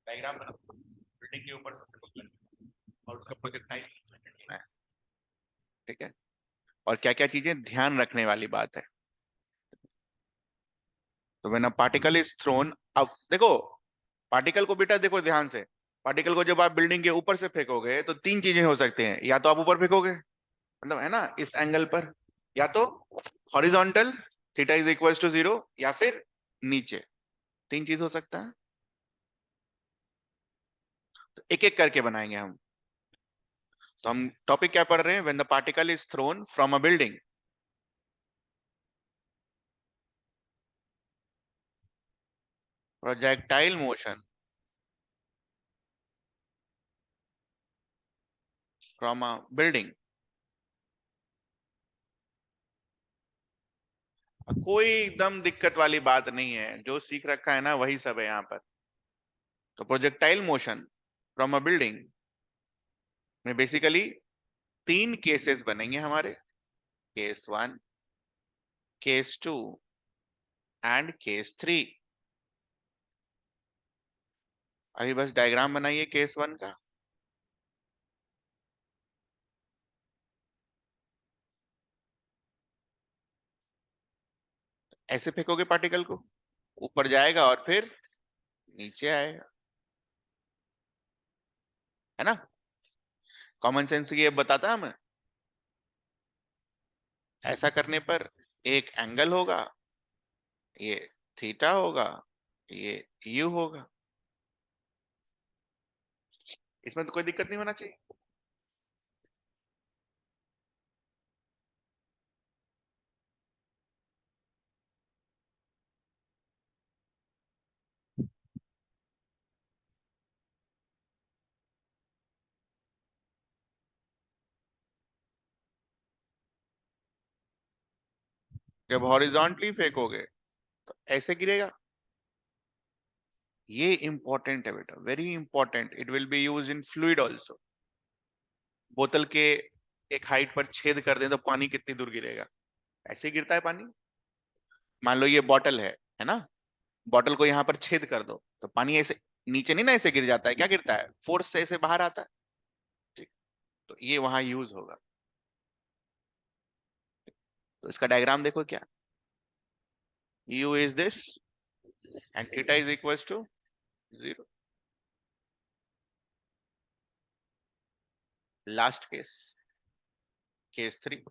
Diagram बनाओ, building के ऊपर से और उसका प्रोजेक्टाइल, ठीक है। और क्या क्या चीजें ध्यान रखने वाली बात है। तो when a particle is throne, अब देखो पार्टिकल को बेटा देखो ध्यान से, पार्टिकल को जब आप बिल्डिंग के ऊपर से फेंकोगे तो तीन चीजें हो सकती हैं, या तो आप ऊपर फेंकोगे मतलब है ना इस एंगल पर, या तो horizontal theta is equal to 0, या फिर नीचे। तीन चीज हो सकता है। तो एक एक करके बनाएंगे हम। तो हम टॉपिक क्या पढ़ रहे हैं, when the particle is throne from a building, projectile motion from a building. कोई एकदम दिक्कत वाली बात नहीं है, जो सीख रखा है ना वही सब है यहाँ पर। तो projectile motion from a building में बेसिकली तीन केसेस बनेंगे हमारे, केस 1, केस 2 एंड केस 3। अभी बस डायग्राम बनाइए केस 1 का। ऐसे फेंकोगे पार्टिकल को, ऊपर जाएगा और फिर नीचे आएगा, है ना। कॉमन सेंस ये बताता है हमें। ऐसा करने पर एक एंगल होगा, ये थीटा होगा, ये यू होगा। इसमें तो कोई दिक्कत नहीं होना चाहिए। जब हॉरिजॉन्टली फेंकोगे तो ऐसे गिरेगा। ये इंपॉर्टेंट है बेटा, very important. It will be use in fluid also. बोतल के एक हाइट पर छेद कर दें तो पानी कितनी दूर गिरेगा, ऐसे ही गिरता है पानी। मान लो ये बॉटल है ना, बॉटल को यहाँ पर छेद कर दो तो पानी ऐसे नीचे नहीं ना ऐसे गिर जाता है, क्या गिरता है, फोर्स से ऐसे बाहर आता है। ठीक। तो ये वहां यूज होगा। तो इसका डायग्राम देखो क्या, u is this and theta is equal to 0। Last case, case 3।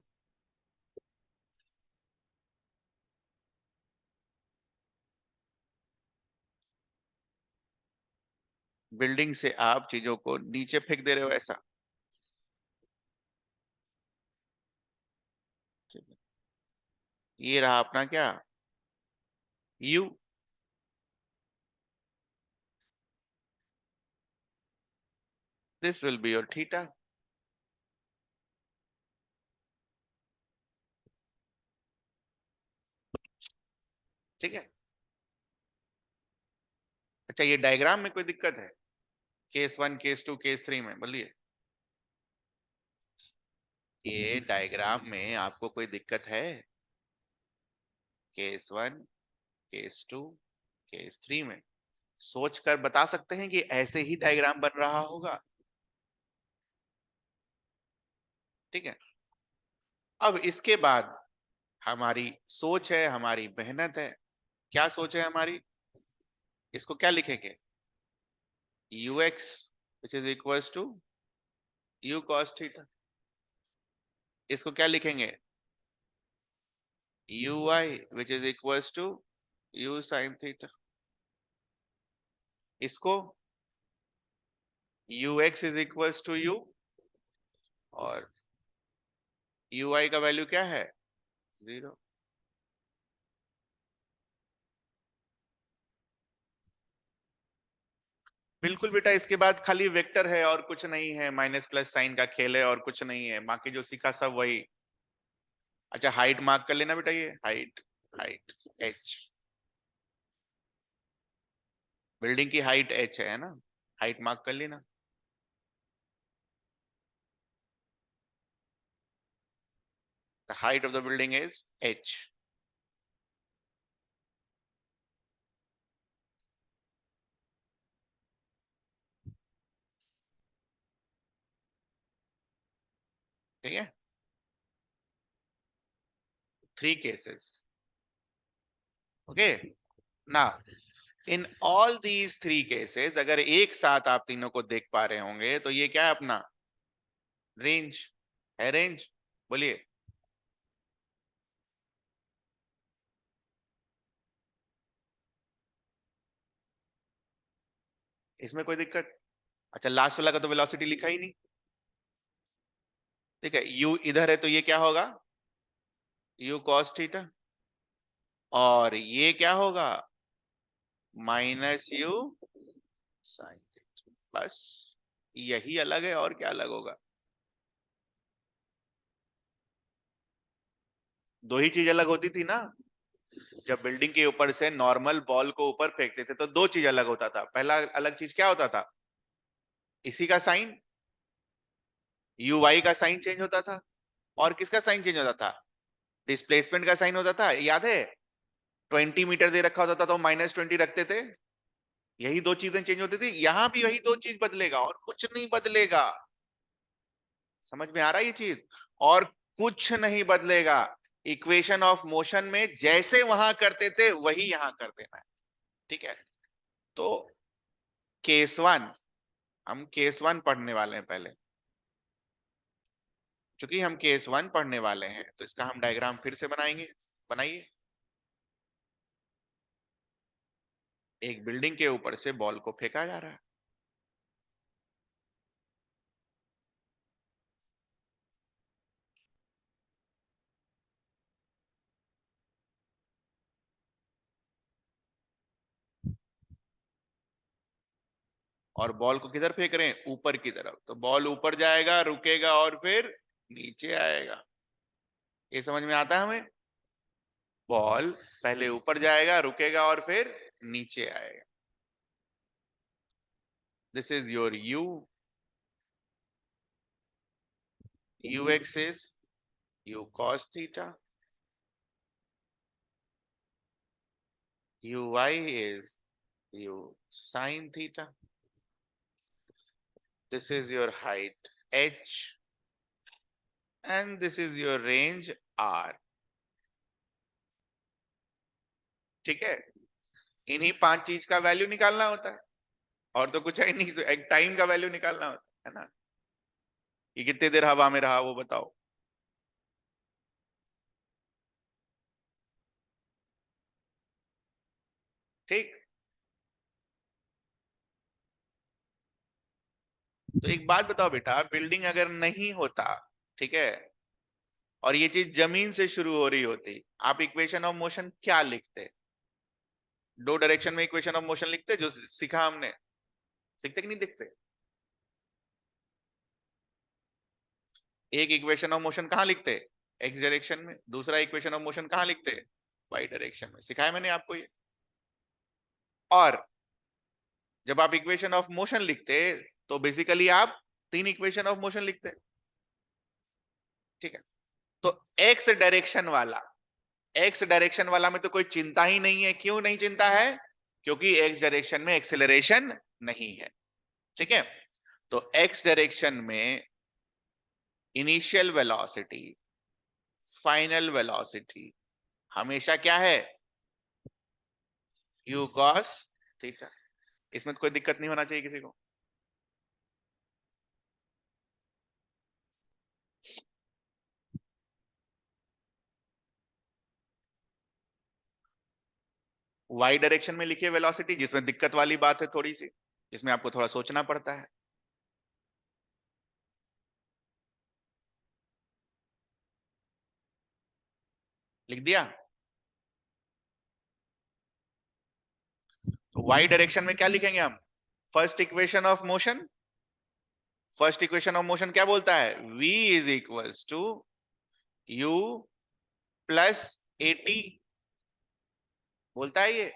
Building से आप चीजों को नीचे फेंक दे रहे हो ऐसा। ठीक है। ये रहा अपना क्या, u। This will be your theta. ठीक है। अच्छा ये डायग्राम में कोई दिक्कत है, केस 1 केस 2 केस 3 में बोलिए। ये डायग्राम में आपको कोई दिक्कत है, केस 1 केस 2 केस 3 में सोच कर बता सकते हैं कि ऐसे ही डायग्राम बन रहा होगा। ठीक है। अब इसके बाद हमारी सोच है, हमारी मेहनत है। क्या सोच है हमारी, इसको क्या लिखेंगे, ux which is equals to u cos theta. इसको क्या लिखेंगे, uy which is equals to u sin theta. इसको ux is equals to u, और ui का वैल्यू क्या है, 0। बिल्कुल बेटा, इसके बाद खाली वेक्टर है और कुछ नहीं है, माइनस प्लस साइन का खेल है और कुछ नहीं है, बाकी जो सीखा सब वही। अच्छा हाइट मार्क कर लेना बेटा, ये हाइट, हाइट h, बिल्डिंग की हाइट h है ना, हाइट मार्क कर लेना। The height of the building is h. ठीक है, 3 cases. Okay, now in all these 3 cases अगर एक साथ आप तीनों को देख पा रहे होंगे तो ये क्या है अपना रेंज है, रेंज बोलिए। इसमें कोई दिक्कत? अच्छा, लास्ट वाला का तो वेलोसिटी लिखा ही नहीं। ठीक है, u इधर है तो ये क्या होगा, u cos थीटा, और ये क्या होगा, माइनस u sin थीटा। बस यही अलग है, और क्या अलग होगा? दो ही चीज अलग होती थी ना, जब बिल्डिंग के ऊपर से नॉर्मल बॉल को ऊपर फेंकते थे तो दो चीज अलग होता था। पहला अलग चीज क्या होता था, इसी का साइन, यू वाई का साइन चेंज होता था, और किसका साइन चेंज होता था, डिस्प्लेसमेंट का साइन होता था। याद है, 20 मीटर दे रखा होता था तो -20 रखते थे, यही दो चीजें चेंज होती थी। यहां भी वही दो चीज बदलेगा और कुछ नहीं बदलेगा। समझ में आ रहा है ये चीज? और कुछ नहीं बदलेगा। इक्वेशन ऑफ मोशन में जैसे वहां करते थे वही यहां कर देना है। ठीक है, तो केस वन, हम केस वन पढ़ने वाले हैं पहले। चूंकि हम केस वन पढ़ने वाले हैं तो इसका हम डायग्राम फिर से बनाएंगे। बनाइए। एक बिल्डिंग के ऊपर से बॉल को फेंका जा रहा है, और बॉल को किधर फेंक रहे हैं, ऊपर की तरफ। तो बॉल ऊपर जाएगा, रुकेगा, और फिर नीचे आएगा। ये समझ में आता है हमें? बॉल पहले ऊपर जाएगा, रुकेगा, और फिर नीचे आएगा। This is your u axis, u cos theta, uy is u sin theta. This is your height h, and this is your range r. ठीक है, इन्हीं 5 चीज का वैल्यू निकालना होता है, और तो कुछ है नहीं। एक टाइम का वैल्यू निकालना होता है ना, ये कितने देर हवा में रहा वो बताओ। ठीक, तो एक बात बताओ बेटा, बिल्डिंग अगर नहीं होता, ठीक है, और ये चीज जमीन से शुरू हो रही होती, आप इक्वेशन ऑफ मोशन क्या लिखते? दो डायरेक्शन में इक्वेशन ऑफ मोशन लिखते जो सीखा हमने, सीखते कि नहीं लिखते? एक इक्वेशन ऑफ मोशन कहाँ लिखते, एक्स डायरेक्शन में। दूसरा इक्वेशन ऑफ मोशन कहाँ लिखते, वाई डायरेक्शन में। सिखाया मैंने आपको ये। और जब आप इक्वेशन ऑफ मोशन लिखते तो बेसिकली आप 3 इक्वेशन ऑफ मोशन लिखते। ठीक है, तो एक्स डायरेक्शन वाला में तो कोई चिंता ही नहीं है। क्यों नहीं चिंता है? क्योंकि एक्स डायरेक्शन में एक्सेलरेशन नहीं है। ठीक है, तो एक्स डायरेक्शन में इनिशियल वेलोसिटी, फाइनल वेलोसिटी हमेशा क्या है, u cos थीटा। इसमें तो कोई दिक्कत नहीं होना चाहिए किसी को। वाई डायरेक्शन में लिखिए वेलोसिटी, जिसमें दिक्कत वाली बात है थोड़ी सी, जिसमें आपको थोड़ा सोचना पड़ता है। लिख दिया? तो वाई डायरेक्शन में क्या लिखेंगे हम, first equation of motion. First equation of motion क्या बोलता है, v is equals to u plus at, बोलता है ये।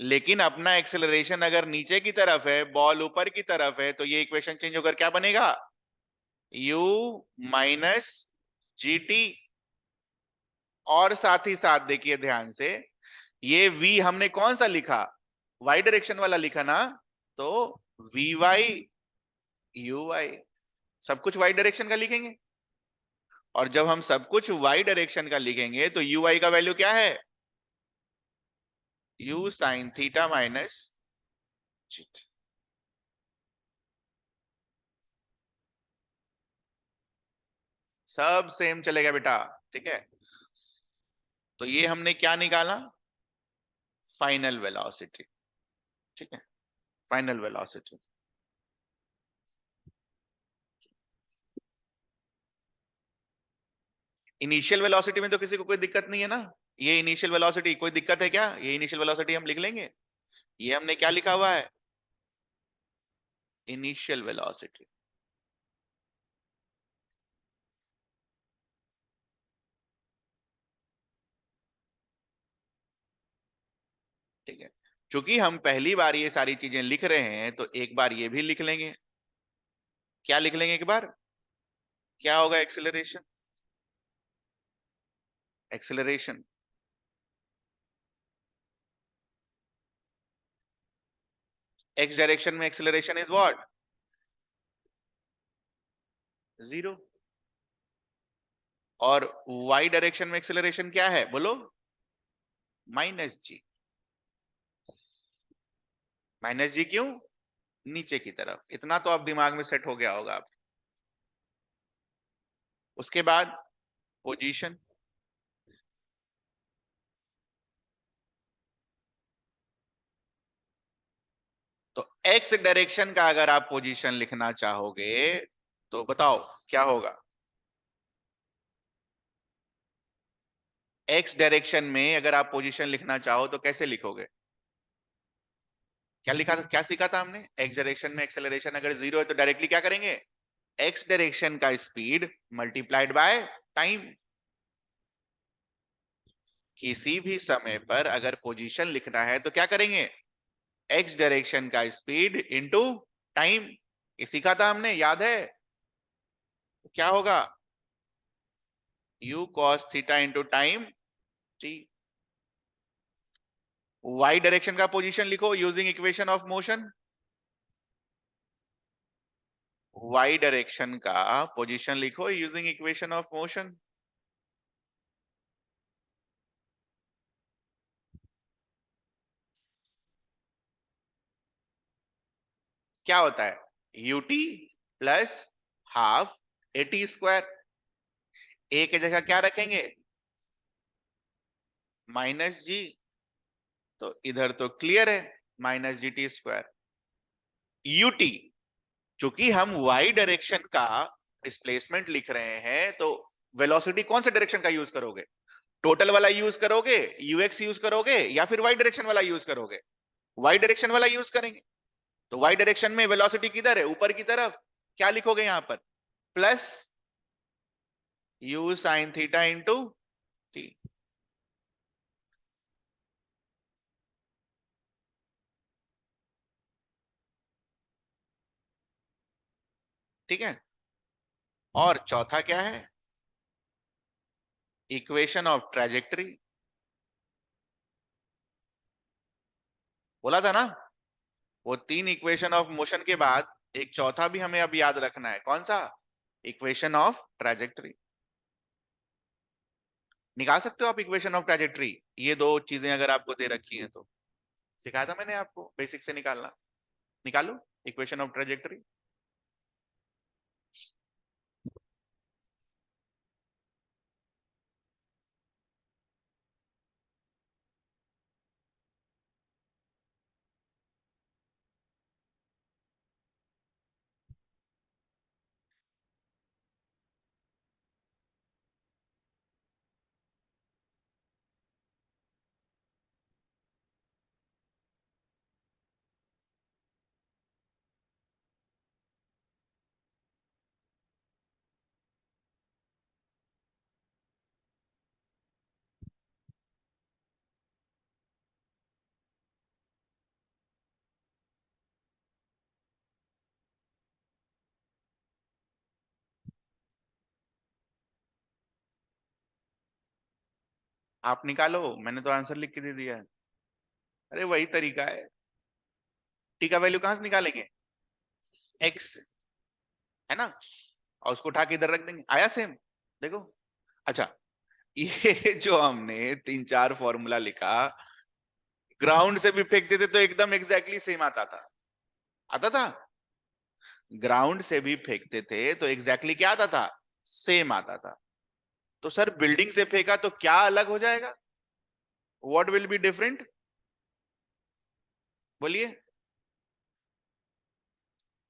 लेकिन अपना एक्सेलरेशन अगर नीचे की तरफ है, बॉल ऊपर की तरफ है, तो ये इक्वेशन चेंज होकर क्या बनेगा, u माइनस जी टी। और साथ ही साथ देखिए ध्यान से, ये v हमने कौन सा लिखा, y डायरेक्शन वाला लिखा ना, तो vy uy, सब कुछ y डायरेक्शन का लिखेंगे। और जब हम सब कुछ y डायरेक्शन का लिखेंगे तो uy का वैल्यू क्या है, u sin थीटा माइनस, सब सेम चलेगा बेटा, ठीक है। तो ये हमने क्या निकाला, फाइनल वेलोसिटी, ठीक है, फाइनल वेलोसिटी। इनिशियल वेलोसिटी में तो किसी को कोई दिक्कत नहीं है ना, ये इनिशियल वेलोसिटी कोई दिक्कत है क्या, ये इनिशियल वेलोसिटी हम लिख लेंगे। ये हमने क्या लिखा हुआ है, इनिशियल वेलोसिटी, ठीक है। चूंकि हम पहली बार ये सारी चीजें लिख रहे हैं तो एक बार ये भी लिख लेंगे। क्या लिख लेंगे एक बार, क्या होगा एक्सेलरेशन, एक्सेलरेशन एक्स डायरेक्शन में एक्सेलरेशन इज व्हाट, जीरो। और वाई डायरेक्शन में एक्सेलरेशन क्या है बोलो, माइनस जी। माइनस जी क्यों, नीचे की तरफ, इतना तो आप दिमाग में सेट हो गया होगा आप। उसके बाद पोजीशन, तो एक्स डायरेक्शन का अगर आप पोजीशन लिखना चाहोगे तो बताओ क्या होगा, एक्स डायरेक्शन में अगर आप पोजीशन लिखना चाहो तो कैसे लिखोगे, क्या लिखा था, क्या सीखा था हमने, एक्स डायरेक्शन में एक्सेलरेशन अगर जीरो है तो डायरेक्टली क्या करेंगे, एक्स डायरेक्शन का स्पीड मल्टीप्लाइड बाय टाइम। किसी भी समय पर अगर पोजीशन लिखना है तो क्या करेंगे, एक्स डायरेक्शन का स्पीड इंटू टाइम, ये सीखा था हमने, याद है। तो क्या होगा, u cos theta into time t। y direction का पोजीशन लिखो using equation of motion, y direction का पोजीशन लिखो यूजिंग इक्वेशन ऑफ मोशन। क्या होता है, ut plus half AT square, A की जगह क्या रखेंगे, माइनस जी, तो इधर तो क्लियर है, minus g t square. UT, चूंकि हम वाई डायरेक्शन का डिस्प्लेसमेंट लिख रहे हैं तो वेलोसिटी कौन से डायरेक्शन का यूज करोगे, टोटल वाला यूज करोगे, यूएक्स यूज करोगे, या फिर वाई डायरेक्शन वाला यूज करोगे, वाई डायरेक्शन वाला यूज करेंगे। तो वाई डायरेक्शन में वेलोसिटी किधर है, ऊपर की तरफ, क्या लिखोगे यहां पर, plus you sine theta into T, ठीक है। और चौथा क्या है, इक्वेशन ऑफ ट्रेजेक्टरी, बोला था ना, वो तीन इक्वेशन ऑफ मोशन के बाद एक चौथा भी हमें अब याद रखना है, कौन सा, इक्वेशन ऑफ ट्रेजेक्टरी। निकाल सकते हो आप इक्वेशन ऑफ ट्रेजेक्टरी, ये दो चीजें अगर आपको दे रखी हैं तो, सिखाया था मैंने आपको बेसिक से निकालना, निकालो इक्वेशन ऑफ ट्रेजेक्टरी। आप निकालो, मैंने तो आंसर लिख के दे दिया है। अरे वही तरीका है। टी का वैल्यू कहां से निकालेंगे? एक्स, है ना, और उसको उठा के इधर रख देंगे, आया सेम। देखो, अच्छा, ये जो हमने 3-4 फॉर्मूला लिखा, ग्राउंड से भी फेंकते थे तो एकदम एग्जैक्टली सेम आता था। आता था, ग्राउंड से भी फेंकते थे तो एग्जैक्टली क्या आता था? सेम आता था। तो सर बिल्डिंग से फेंका तो क्या अलग हो जाएगा? What will be different? बोलिए।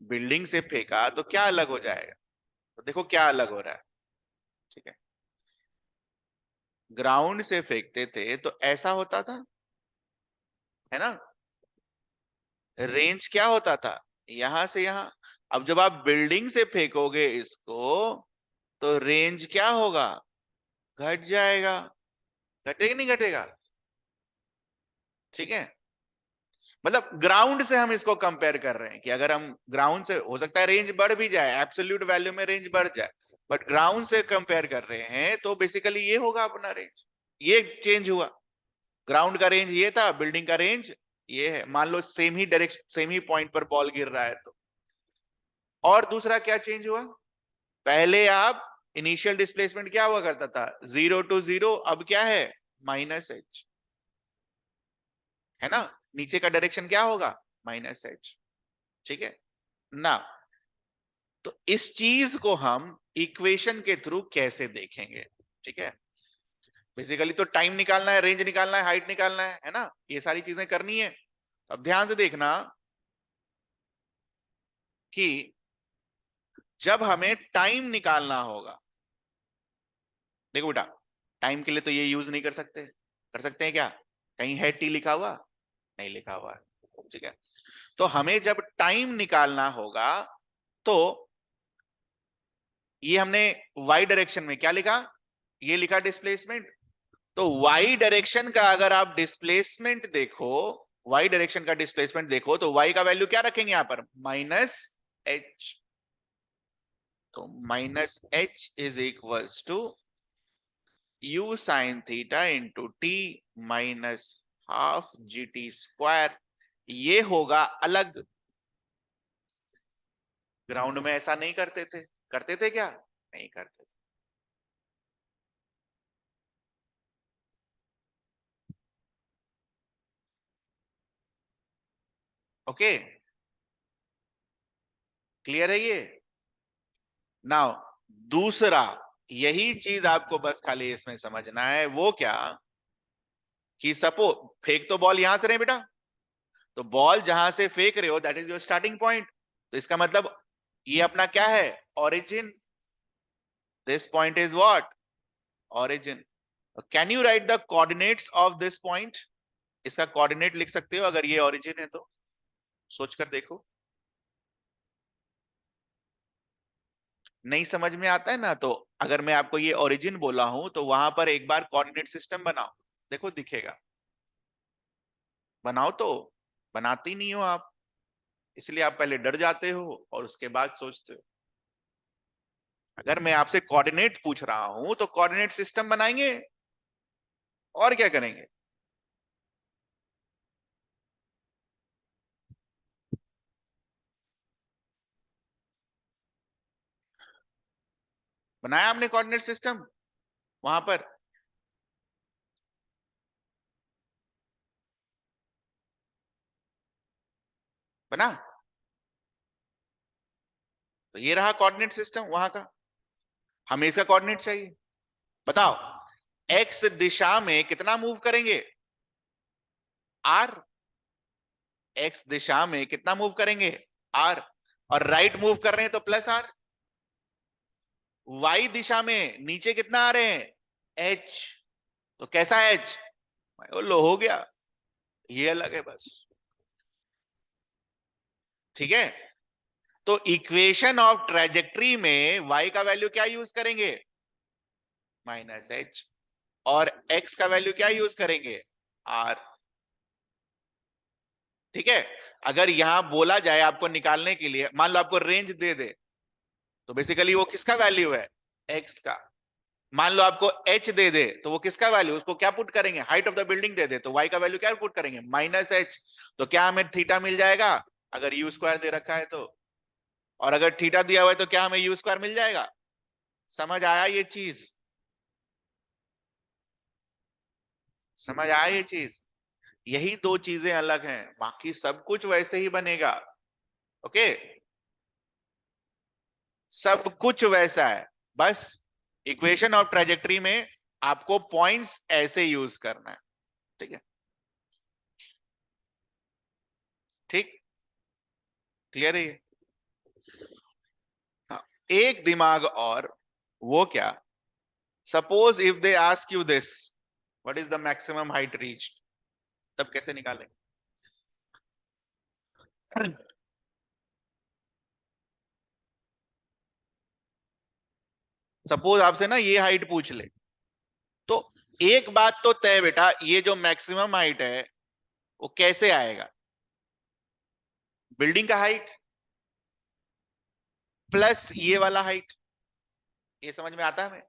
बिल्डिंग से फेंका तो क्या अलग हो जाएगा? तो देखो क्या अलग हो रहा है। ठीक है, ग्राउंड से फेंकते थे तो ऐसा होता था, है ना, रेंज क्या होता था? यहां से यहां। अब जब आप बिल्डिंग से फेंकोगे इसको तो रेंज क्या होगा? घट जाएगा। घटेगा नहीं घटेगा? ठीक है, मतलब ग्राउंड से हम इसको कंपेयर कर रहे हैं कि अगर हम ग्राउंड से, हो सकता है रेंज बढ़ भी जाए, एब्सोल्यूट वैल्यू में रेंज बढ़ जाए, बट ग्राउंड से कंपेयर कर रहे हैं तो बेसिकली ये होगा अपना रेंज। ये चेंज हुआ, ग्राउंड का रेंज ये था, बिल्डिंग का रेंज ये है। मान लो सेम ही डायरेक्शन, सेम ही पॉइंट पर बॉल गिर रहा है तो। और दूसरा क्या चेंज हुआ? पहले आप इनिशियल डिस्प्लेसमेंट क्या हुआ करता था? 0 to 0, अब क्या है? -h, है ना, नीचे का डायरेक्शन क्या होगा? -h। ठीक है ना, तो इस चीज को हम इक्वेशन के थ्रू कैसे देखेंगे? ठीक है, बेसिकली तो टाइम निकालना है, रेंज निकालना है, हाइट निकालना है ना, ये सारी चीजें करनी है। अब ध्यान से देखना कि जब हमें टाइम निकालना होगा, देखो बेटा, टाइम के लिए तो ये यूज नहीं कर सकते। कर सकते हैं क्या? कहीं है टी लिखा हुआ? नहीं लिखा हुआ है। ठीक है, तो हमें जब टाइम निकालना होगा तो ये हमने वाई डायरेक्शन में क्या लिखा? ये लिखा डिस्प्लेसमेंट। तो वाई डायरेक्शन का अगर आप डिस्प्लेसमेंट देखो, वाई डायरेक्शन का डिस्प्लेसमेंट देखो तो वाई का वैल्यू क्या रखेंगे यहां पर? -h। तो -h is equals to u sin theta into t minus half g t square. ये होगा अलग। ग्राउंड में ऐसा नहीं करते थे। करते थे क्या? नहीं करते थे। ओके, क्लियर है ये? नाउ दूसरा, यही चीज आपको बस खाली इसमें समझना है, वो क्या कि सपो फेंक तो बॉल यहां से रहे बेटा, तो बॉल जहां से फेंक रहे हो that is your starting point. तो इसका मतलब ये अपना क्या है? Origin. This point is what? Origin. Can you right the coordinates of this point? इसका कोऑर्डिनेट लिख सकते हो अगर ये ओरिजिन है तो? सोचकर देखो। नहीं समझ में आता है ना, तो अगर मैं आपको ये ओरिजिन बोला हूं तो वहां पर एक बार कोऑर्डिनेट सिस्टम बनाओ, देखो दिखेगा। बनाओ तो। बनाती नहीं हो आप, इसलिए आप पहले डर जाते हो और उसके बाद सोचते हो। अगर मैं आपसे कोऑर्डिनेट पूछ रहा हूं तो कोऑर्डिनेट सिस्टम बनाएंगे, और क्या करेंगे? बनाया आपने कोऑर्डिनेट सिस्टम वहां पर? बना? तो ये रहा कोऑर्डिनेट सिस्टम वहां का। हमें इसका कोऑर्डिनेट चाहिए। बताओ, एक्स दिशा में कितना मूव करेंगे? आर। एक्स दिशा में कितना मूव करेंगे? आर। और राइट मूव कर रहे हैं तो +r। वाई दिशा में नीचे कितना आ रहे हैं? एच। तो कैसा एच? लो हो गया, ये अलग है बस। ठीक है, तो इक्वेशन ऑफ ट्रेजेक्ट्री में वाई का वैल्यू क्या यूज करेंगे? -h। और एक्स का वैल्यू क्या यूज करेंगे? आर। ठीक है, अगर यहां बोला जाए आपको निकालने के लिए, मान लो आपको रेंज दे दे, तो बेसिकली वो किसका वैल्यू है? एक्स का। मान लो आपको h दे दे तो वो किसका वैल्यू, उसको क्या पुट करेंगे, हाइट ऑफ द बिल्डिंग दे दे तो y का वैल्यू क्या पुट करेंगे, -h। तो क्या हमें थीटा मिल जाएगा अगर u स्क्वायर दे रखा है तो, और अगर थीटा दिया हुआ है तो क्या हमें u स्क्वायर मिल जाएगा। समझ आया ये चीज, समझ आया ये चीज। यही दो चीजें अलग हैं, बाकी सब कुछ वैसे ही बनेगा। ओके, सब कुछ वैसा है, बस इक्वेशन ऑफ ट्रेजेक्टरी में आपको पॉइंट्स ऐसे यूज करना है। ठीक है, ठीक, क्लियर है ये। हाँ, एक दिमाग और, वो क्या, suppose if they ask you this, what is the maximum height reached, तब कैसे निकालेंगे। सपोज आपसे ना ये हाइट पूछ ले, तो एक बात तो तय बेटा, ये जो मैक्सिमम हाइट है वो कैसे आएगा, बिल्डिंग का हाइट प्लस ये वाला हाइट, ये समझ में आता है हमें,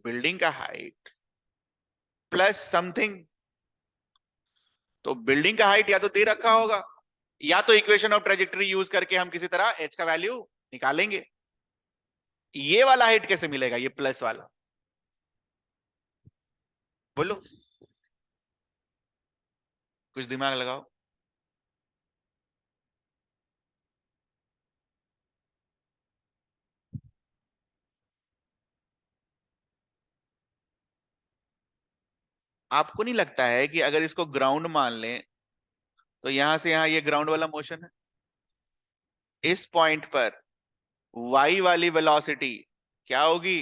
बिल्डिंग का हाइट प्लस समथिंग। तो बिल्डिंग का हाइट या तो दे रखा होगा, या तो इक्वेशन ऑफ ट्रेजेक्टरी यूज करके हम किसी तरह एच का वैल्यू निकालेंगे। ये वाला हाइट कैसे मिलेगा, ये प्लस वाला, बोलो, कुछ दिमाग लगाओ। आपको नहीं लगता है कि अगर इसको ग्राउंड मान लें तो यहां से यहां ये ग्राउंड वाला मोशन है, इस पॉइंट पर y वाली वेलोसिटी क्या होगी,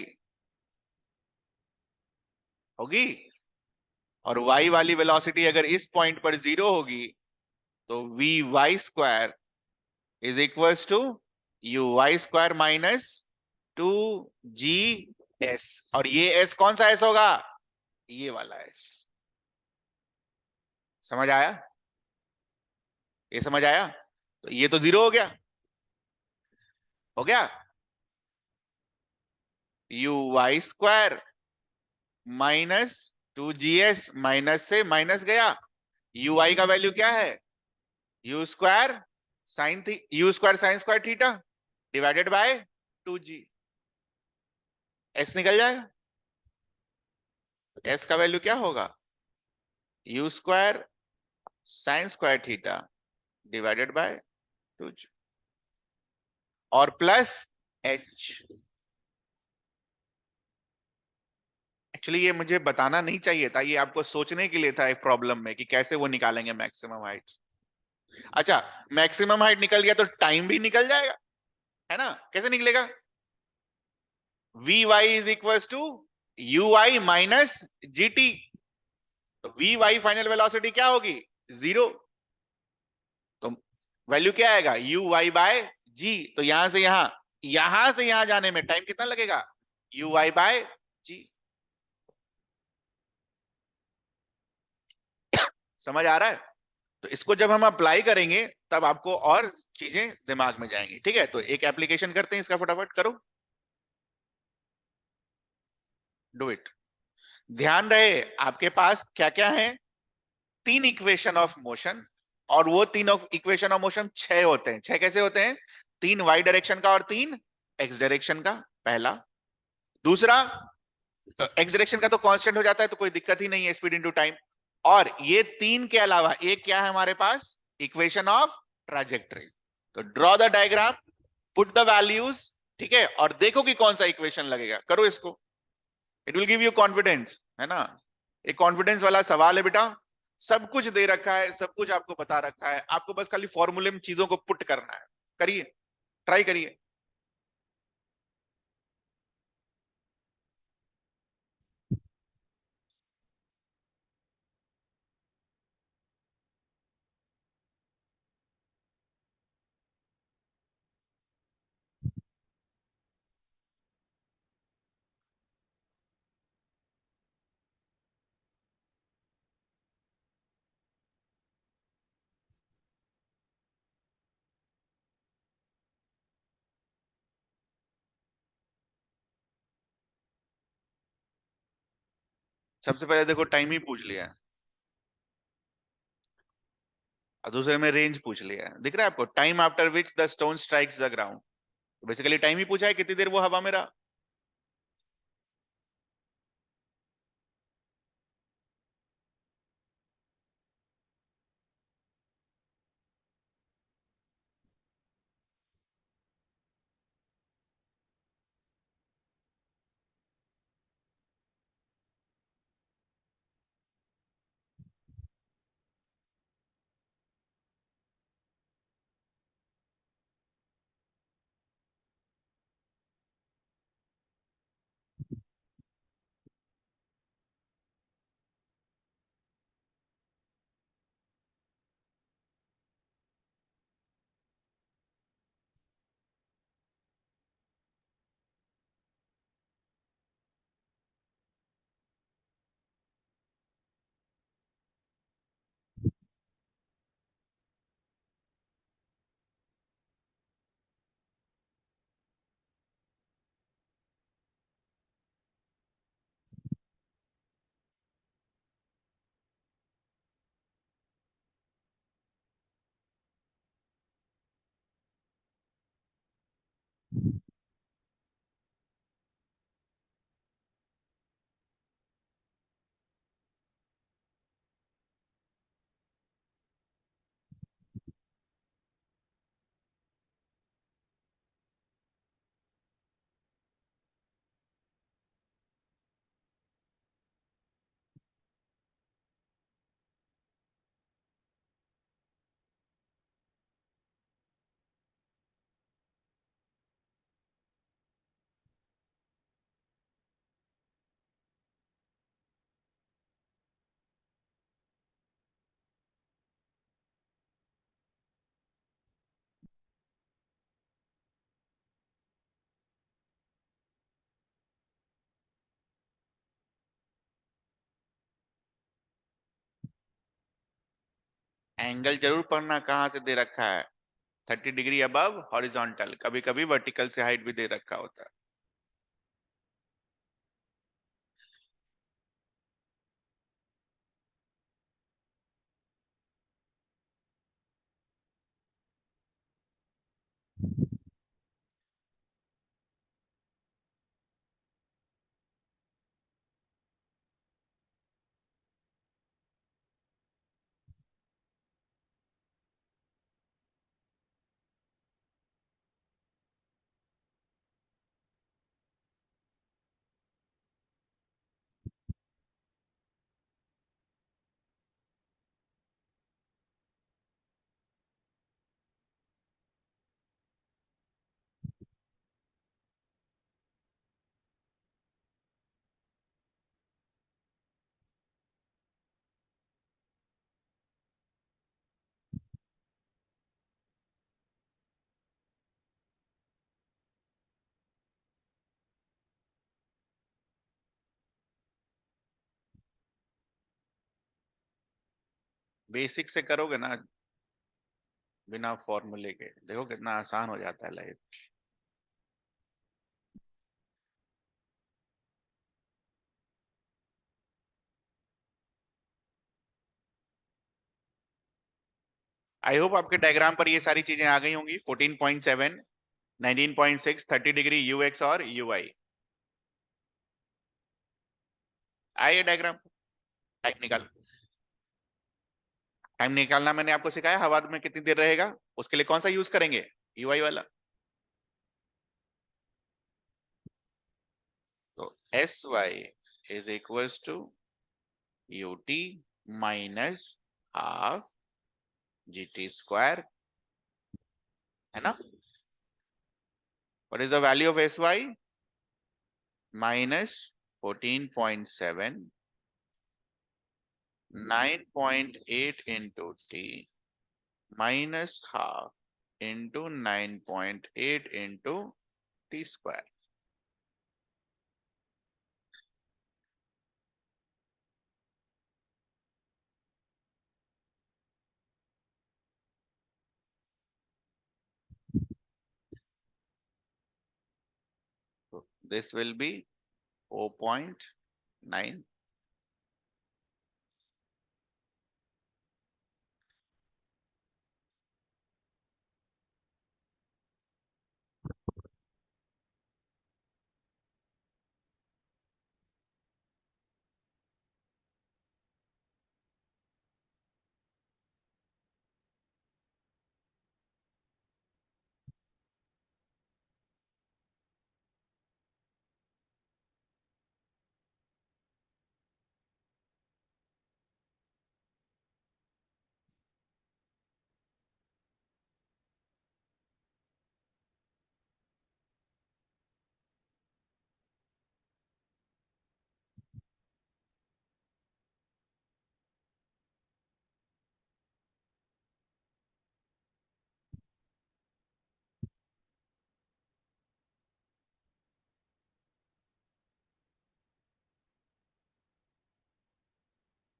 होगी, और y वाली वेलोसिटी अगर इस पॉइंट पर 0 होगी तो v y square is equals to u y square minus 2g s, और ये s कौन सा s होगा, ये वाला s। समझ आया, ये समझ आया, तो ये तो 0 हो गया, हो गया, u y square minus 2g s, minus से माइनस गया, यू आई का वैल्यू क्या है, यू स्क्वायर साइन थी, u square sine square theta divided by 2g, s निकल जाएगा, s का वैल्यू क्या होगा, u square sine square theta divided by 2g, और प्लस h। एक्चुअली ये मुझे बताना नहीं चाहिए था, ये आपको सोचने के लिए था एक प्रॉब्लम में कि कैसे वो निकालेंगे मैक्सिमम हाइट। अच्छा, मैक्सिमम हाइट निकल गया तो टाइम भी निकल जाएगा, है ना, कैसे निकलेगा, v y is equal to u i minus g t, तो वी वाई फाइनल वेलोसिटी क्या होगी, 0, तो वैल्यू क्या आएगा, यू वाई बाय जी, तो यहां से यहां जाने में टाइम कितना लगेगा, यू वाई बाय जी। समझ आ रहा है, तो इसको जब हम अप्लाई करेंगे तब आपको और चीजें दिमाग में जाएंगी। ठीक है, तो एक एप्लीकेशन करते हैं इसका, फटाफट करो, डू इट। ध्यान रहे आपके पास क्या क्या है, 3 इक्वेशन ऑफ मोशन, और वो 3 इक्वेशन ऑफ मोशन 6 होते हैं। 6 कैसे होते हैं, 3 वाई डायरेक्शन का और 3 एक्स डायरेक्शन का, पहला। दूसरा, एक्स डायरेक्शन का तो कांस्टेंट हो जाता है तो कोई दिक्कत ही नहीं है, स्पीड इनटू टाइम। और ये 3 के अलावा एक क्या है हमारे पास, इक्वेशन ऑफ ट्राजेक्टरी। तो draw the diagram, put the values, ठीक है, और देखो कि कौन सा इक्वेशन लगेगा, करो इसको, it will give you confidence, है ना। एक कॉन्फिडेंस वाला सवाल है बेटा, सब कुछ दे रखा है, सब कुछ आपको बता रखा है, आपको बस खाली फॉर्मूले में चीजों को पुट करना है। करिए, ट्राई करिए। सबसे पहले देखो टाइम ही पूछ लिया है, और दूसरे में रेंज पूछ लिया है। दिख रहा है आपको, time after which the stone strikes the ground. Basically time ही पूछा है, कितनी देर वो हवा में रहा। एंगल जरूर पढ़ना, कहाँ से दे रखा है। 30 डिग्री अबव हॉरिजॉन्टल, कभी कभी वर्टिकल से हाइट भी दे रखा होता है। बेसिक से करोगे ना, बिना फॉर्मूले के, देखो कितना आसान हो जाता है लाइफ। आई होप आपके डायग्राम पर ये सारी चीजें आ गई होंगी। 14.7, 19.6, 30 डिग्री यू एक्स और यू आई। आइए डायग्राम। टाइम निकाल, टाइम निकालना मैंने आपको सिखाया, हवा में कितनी देर रहेगा। उसके लिए कौन सा यूज करेंगे, यू आई वाला। तो s y is equals to u t minus half g t square, है ना। What is the value of s y, minus 14.7, 9.8 into t minus half into 9.8 into t square. So this will be 0.9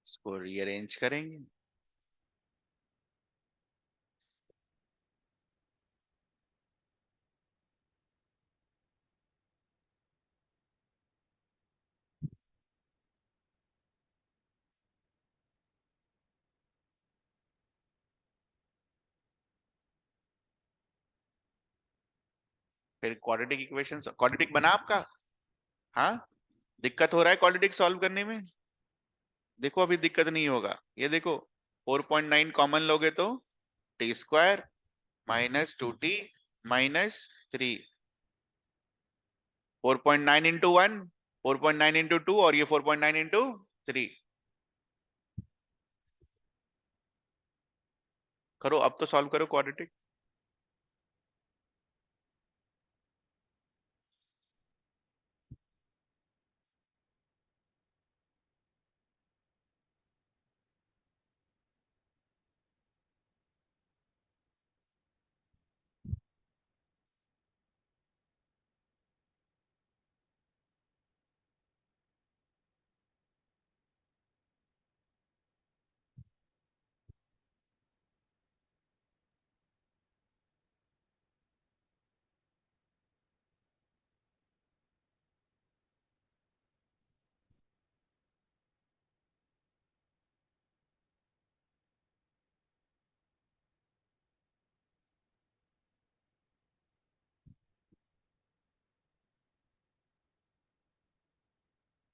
इसको rearrange करेंगे। फिर quadratic equation, quadratic बना आपका? हाँ, दिक्कत हो रहा है क्वाड्रेटिक सॉल्व करने में? देखो अभी दिक्कत नहीं होगा, ये देखो 4.9 कॉमन लोगे तो T square minus 2t minus 3, 4.9 into 1, 4.9 into 2 और ये 4.9 इंटू 3। करो अब तो, सॉल्व करो क्वाड्रेटिक।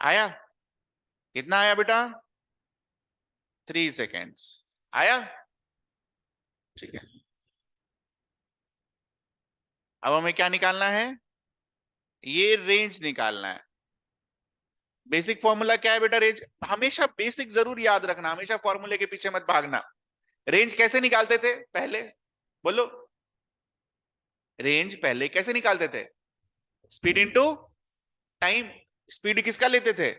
आया? कितना आया बेटा? 3 सेकेंड्स आया। ठीक है, अब हमें क्या निकालना है? ये रेंज निकालना है। बेसिक फॉर्मूला क्या है बेटा? रेंज। हमेशा बेसिक जरूर याद रखना, हमेशा फॉर्मूले के पीछे मत भागना। रेंज कैसे निकालते थे पहले? बोलो, रेंज पहले कैसे निकालते थे? Speed into time. स्पीड किसका लेते थे?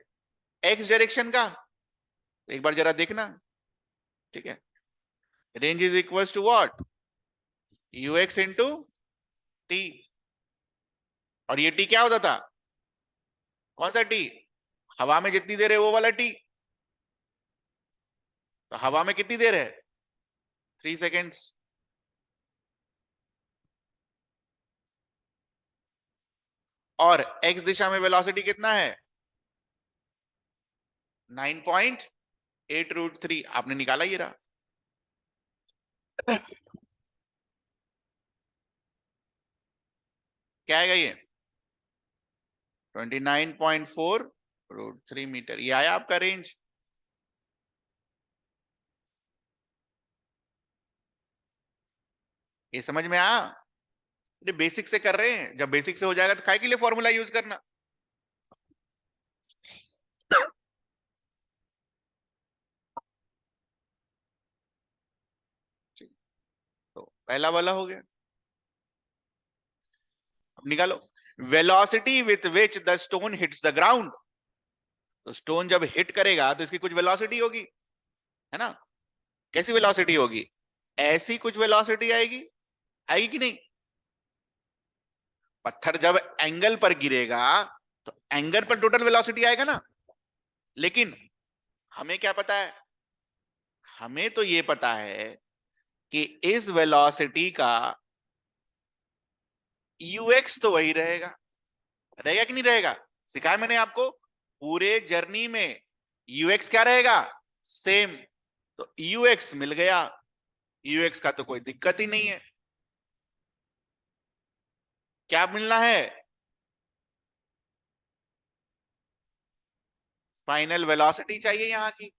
एक्स डायरेक्शन का। एक बार जरा देखना। ठीक है, range is equal to what? U x into t. और ये टी क्या होता था? कौन सा टी? हवा में जितनी देर है वो वाला टी। तो हवा में कितनी देर है? 3 सेकेंड्स। और एक्स दिशा में वेलोसिटी कितना है? 9.8√3। आपने निकाला, ये रहा। क्या आएगा ये? 29.4√3 मीटर। ये आया आपका रेंज। ये समझ में आया? ये बेसिक से कर रहे हैं, जब बेसिक से हो जाएगा तो काय के लिए फॉर्मूला यूज करना। तो पहला वाला हो गया। अब निकालो, velocity with which the stone hits the ground. तो स्टोन जब हिट करेगा तो इसकी कुछ वेलोसिटी होगी, है ना? कैसी वेलोसिटी होगी? ऐसी कुछ वेलोसिटी आएगी, आएगी कि नहीं? पत्थर जब एंगल पर गिरेगा तो एंगल पर टोटल वेलोसिटी आएगा ना। लेकिन हमें क्या पता है? हमें तो ये पता है कि इस वेलोसिटी का यूएक्स तो वही रहेगा। रहेगा कि नहीं रहेगा? सिखाया मैंने आपको, पूरे जर्नी में यूएक्स क्या रहेगा? सेम। तो यूएक्स मिल गया, यूएक्स का तो कोई दिक्कत ही नहीं है। क्या मिलना है? फाइनल वेलोसिटी चाहिए यहां की।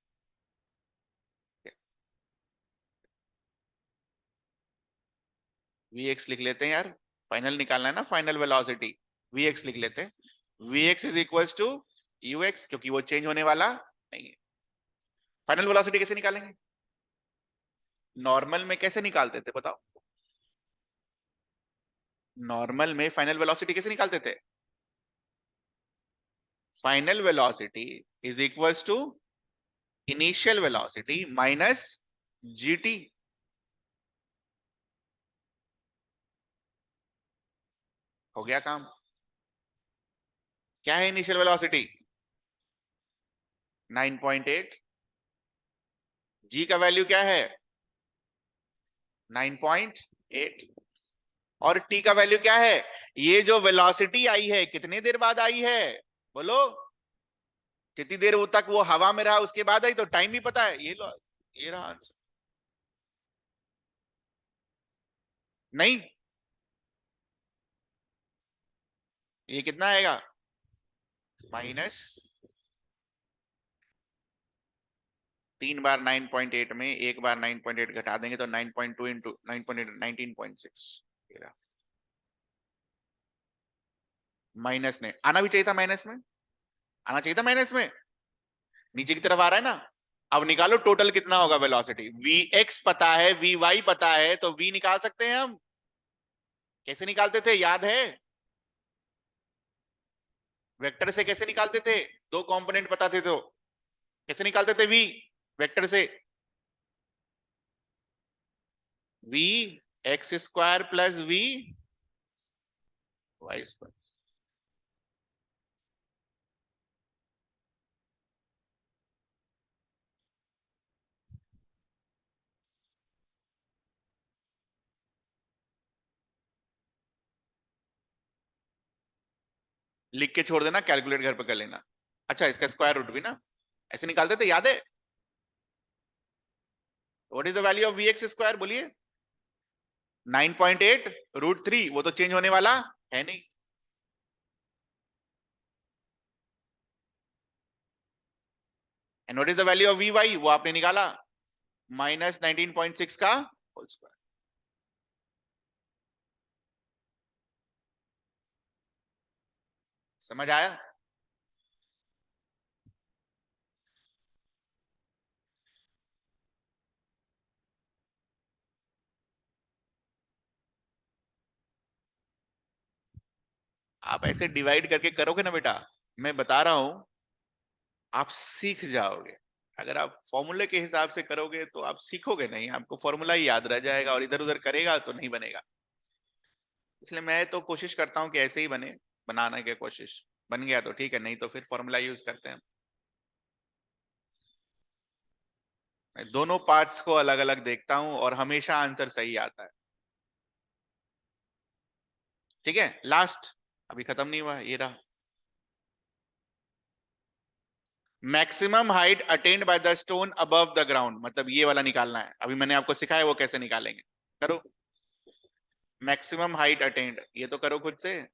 वी एक्स लिख लेते हैं यार, फाइनल निकालना है ना, फाइनल वेलोसिटी। वी एक्स लिख लेते हैं। V x is equal to u x, क्योंकि वो चेंज होने वाला नहीं है। फाइनल वेलोसिटी कैसे निकालेंगे? नॉर्मल में कैसे निकालते थे बताओ? नॉर्मल में फाइनल वेलोसिटी कैसे निकालते थे? Final velocity is equal to initial velocity minus gt. हो गया काम। क्या है इनिशियल वेलोसिटी? 9.8। जी का वैल्यू क्या है 9.8 और टी का वैल्यू क्या है, ये जो वेलोसिटी आई है कितने देर बाद आई है, बोलो कितनी देर वो तक वो हवा में रहा उसके बाद आई, तो टाइम भी पता है, ये लो ये रहा आंसर। नहीं, ये कितना आएगा माइनस 3 बार 9.8 में एक बार 9.8 घटा देंगे तो 9.2 इंटू 9.8 19.6, माइनस ने आना भी चाहिए था, माइनस में आना चाहिए था, माइनस में नीचे की तरफ आ रहा है ना। अब निकालो टोटल कितना होगा वेलोसिटी, वी एक्स पता है वी वाई पता है, तो वी निकाल सकते हैं हम, कैसे निकालते थे याद है, वेक्टर से कैसे निकालते थे, दो कंपोनेंट बताते थे तो कैसे निकालते थे वी वेक्टर से, v x square plus v y square. लिख के छोड़ देना, कैलकुलेट घर पे कर लेना। अच्छा इसका स्क्वायर रूट भी ना ऐसे निकालते थे याद है, what is the value of v x square बोलिए, 9.8 √3, वो तो चेंज होने वाला है नहीं। And what is the value of v y, वो आपने निकाला -19.6 का होल स्क्वायर। समझ आया। आप ऐसे डिवाइड करके करोगे ना बेटा, मैं बता रहा हूं आप सीख जाओगे। अगर आप फॉर्मूले के हिसाब से करोगे तो आप सीखोगे नहीं, आपको फॉर्मूला ही याद रह जाएगा और इधर उधर करेगा तो नहीं बनेगा। इसलिए मैं तो कोशिश करता हूं कि ऐसे ही बने, बनाने की कोशिश, बन गया तो ठीक है, नहीं तो फिर फॉर्मूला यूज करते हैं। मैं दोनों पार्ट्स को अलग अलग देखता हूं और हमेशा आंसर सही आता है। ठीक है लास्ट, अभी खत्म नहीं हुआ, ये रहा। Maximum height attend by the stone above the ground, मतलब ये वाला निकालना है, अभी मैंने आपको सिखाया वो कैसे निकालेंगे, करो। मैक्सिमम हाइट अटेन्ड, ये तो करो खुद से।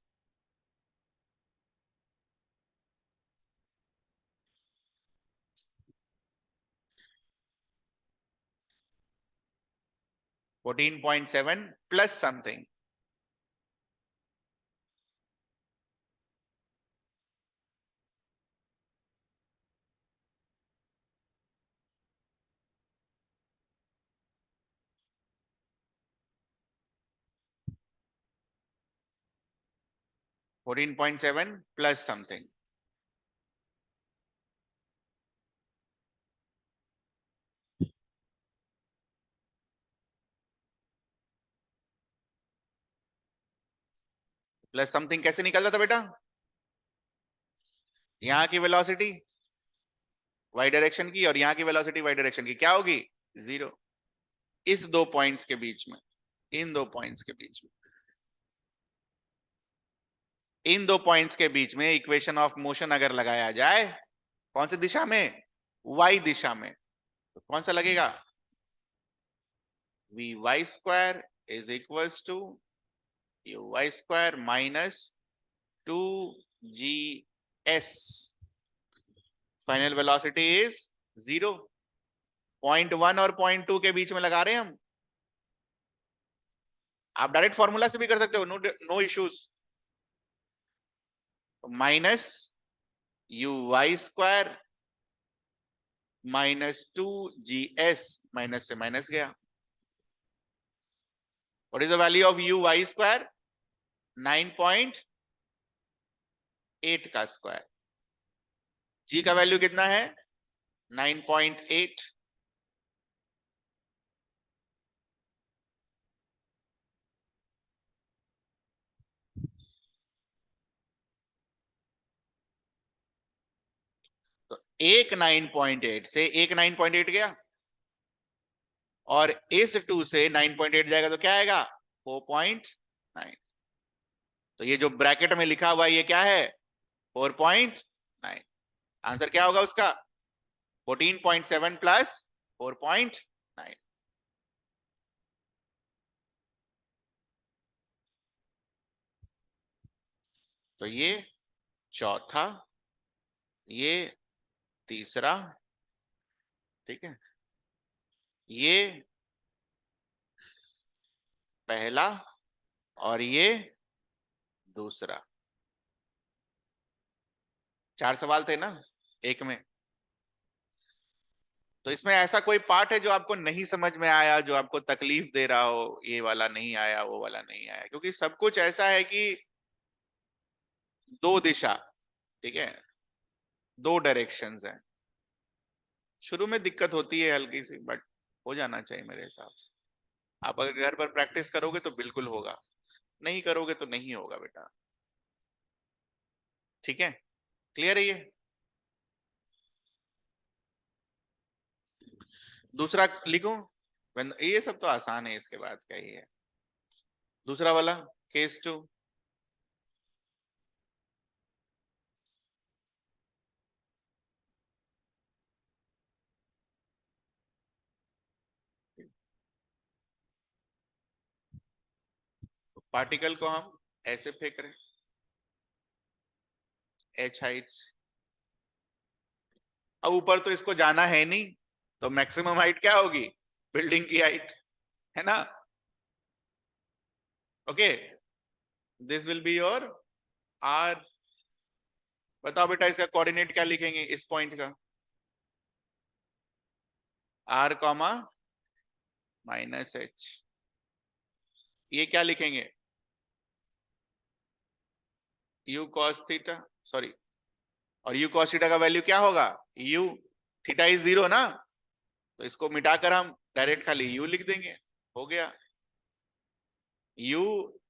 14.7 plus something, 14.7 plus something, plus something कैसे निकलता था बेटा, यहाँ की वेलोसिटी वाई डायरेक्शन की और यहाँ की वेलोसिटी वाई डायरेक्शन की क्या होगी, जीरो। इस दो पॉइंट्स के बीच में, इन दो पॉइंट्स के बीच में, इन दो पॉइंट्स के बीच में इक्वेशन ऑफ मोशन अगर लगाया जाए, कौन सी दिशा में, वाई दिशा में, तो कौन सा लगेगा, v y square is equals to u y square minus 2 GS, final velocity is 0। 0.1 और 0.2 के बीच में लगा रहे हैं हम, आप डायरेक्ट फॉर्मूला से भी कर सकते हो, no no issues. Minus u y square -2 GS, minus से माइनस गया, what is the value of u y square 9.8 का स्क्वायर, जी का वैल्यू कितना है 9.8, तो एक 9.8 से एक 9.8 गया, और इस 2 से 9.8 जाएगा तो क्या आएगा 4.9। तो ये जो ब्रैकेट में लिखा हुआ है ये क्या है 4.9। आंसर क्या होगा उसका 14.7 प्लस 4.9। तो ये चौथा, ये तीसरा, ठीक है, ये पहला और ये दूसरा। 4 सवाल थे ना एक में। तो इसमें ऐसा कोई पार्ट है जो आपको नहीं समझ में आया, जो आपको तकलीफ दे रहा हो, ये वाला नहीं आया, वो वाला नहीं आया? क्योंकि सब कुछ ऐसा है कि दो दिशा, ठीक है, दो डायरेक्शंस हैं। शुरू में दिक्कत होती है हल्की सी, बट हो जाना चाहिए मेरे हिसाब से। आप अगर घर पर प्रैक्टिस करोगे तो बिल्कुल होगा, नहीं करोगे तो नहीं होगा बेटा। ठीक है, क्लियर है ये? दूसरा लिखो, ये सब तो आसान है, इसके बाद क्या ही है। दूसरा वाला केस 2। पार्टिकल को हम ऐसे फेंक रहे हैं एच हाइट्स। अब ऊपर तो इसको जाना है नहीं, तो मैक्सिमम हाइट क्या होगी बिल्डिंग की हाइट, है ना? Okay, this will be your r. बताओ बेटा इसका कोऑर्डिनेट क्या लिखेंगे इस पॉइंट का? R comma minus h. ये क्या लिखेंगे यू कॉस थीटा, सॉरी, और यू कॉस थीटा का वैल्यू क्या होगा यू, थीटा इज 0 ना, तो इसको मिटाकर हम डायरेक्ट खाली यू लिख देंगे, हो गया। u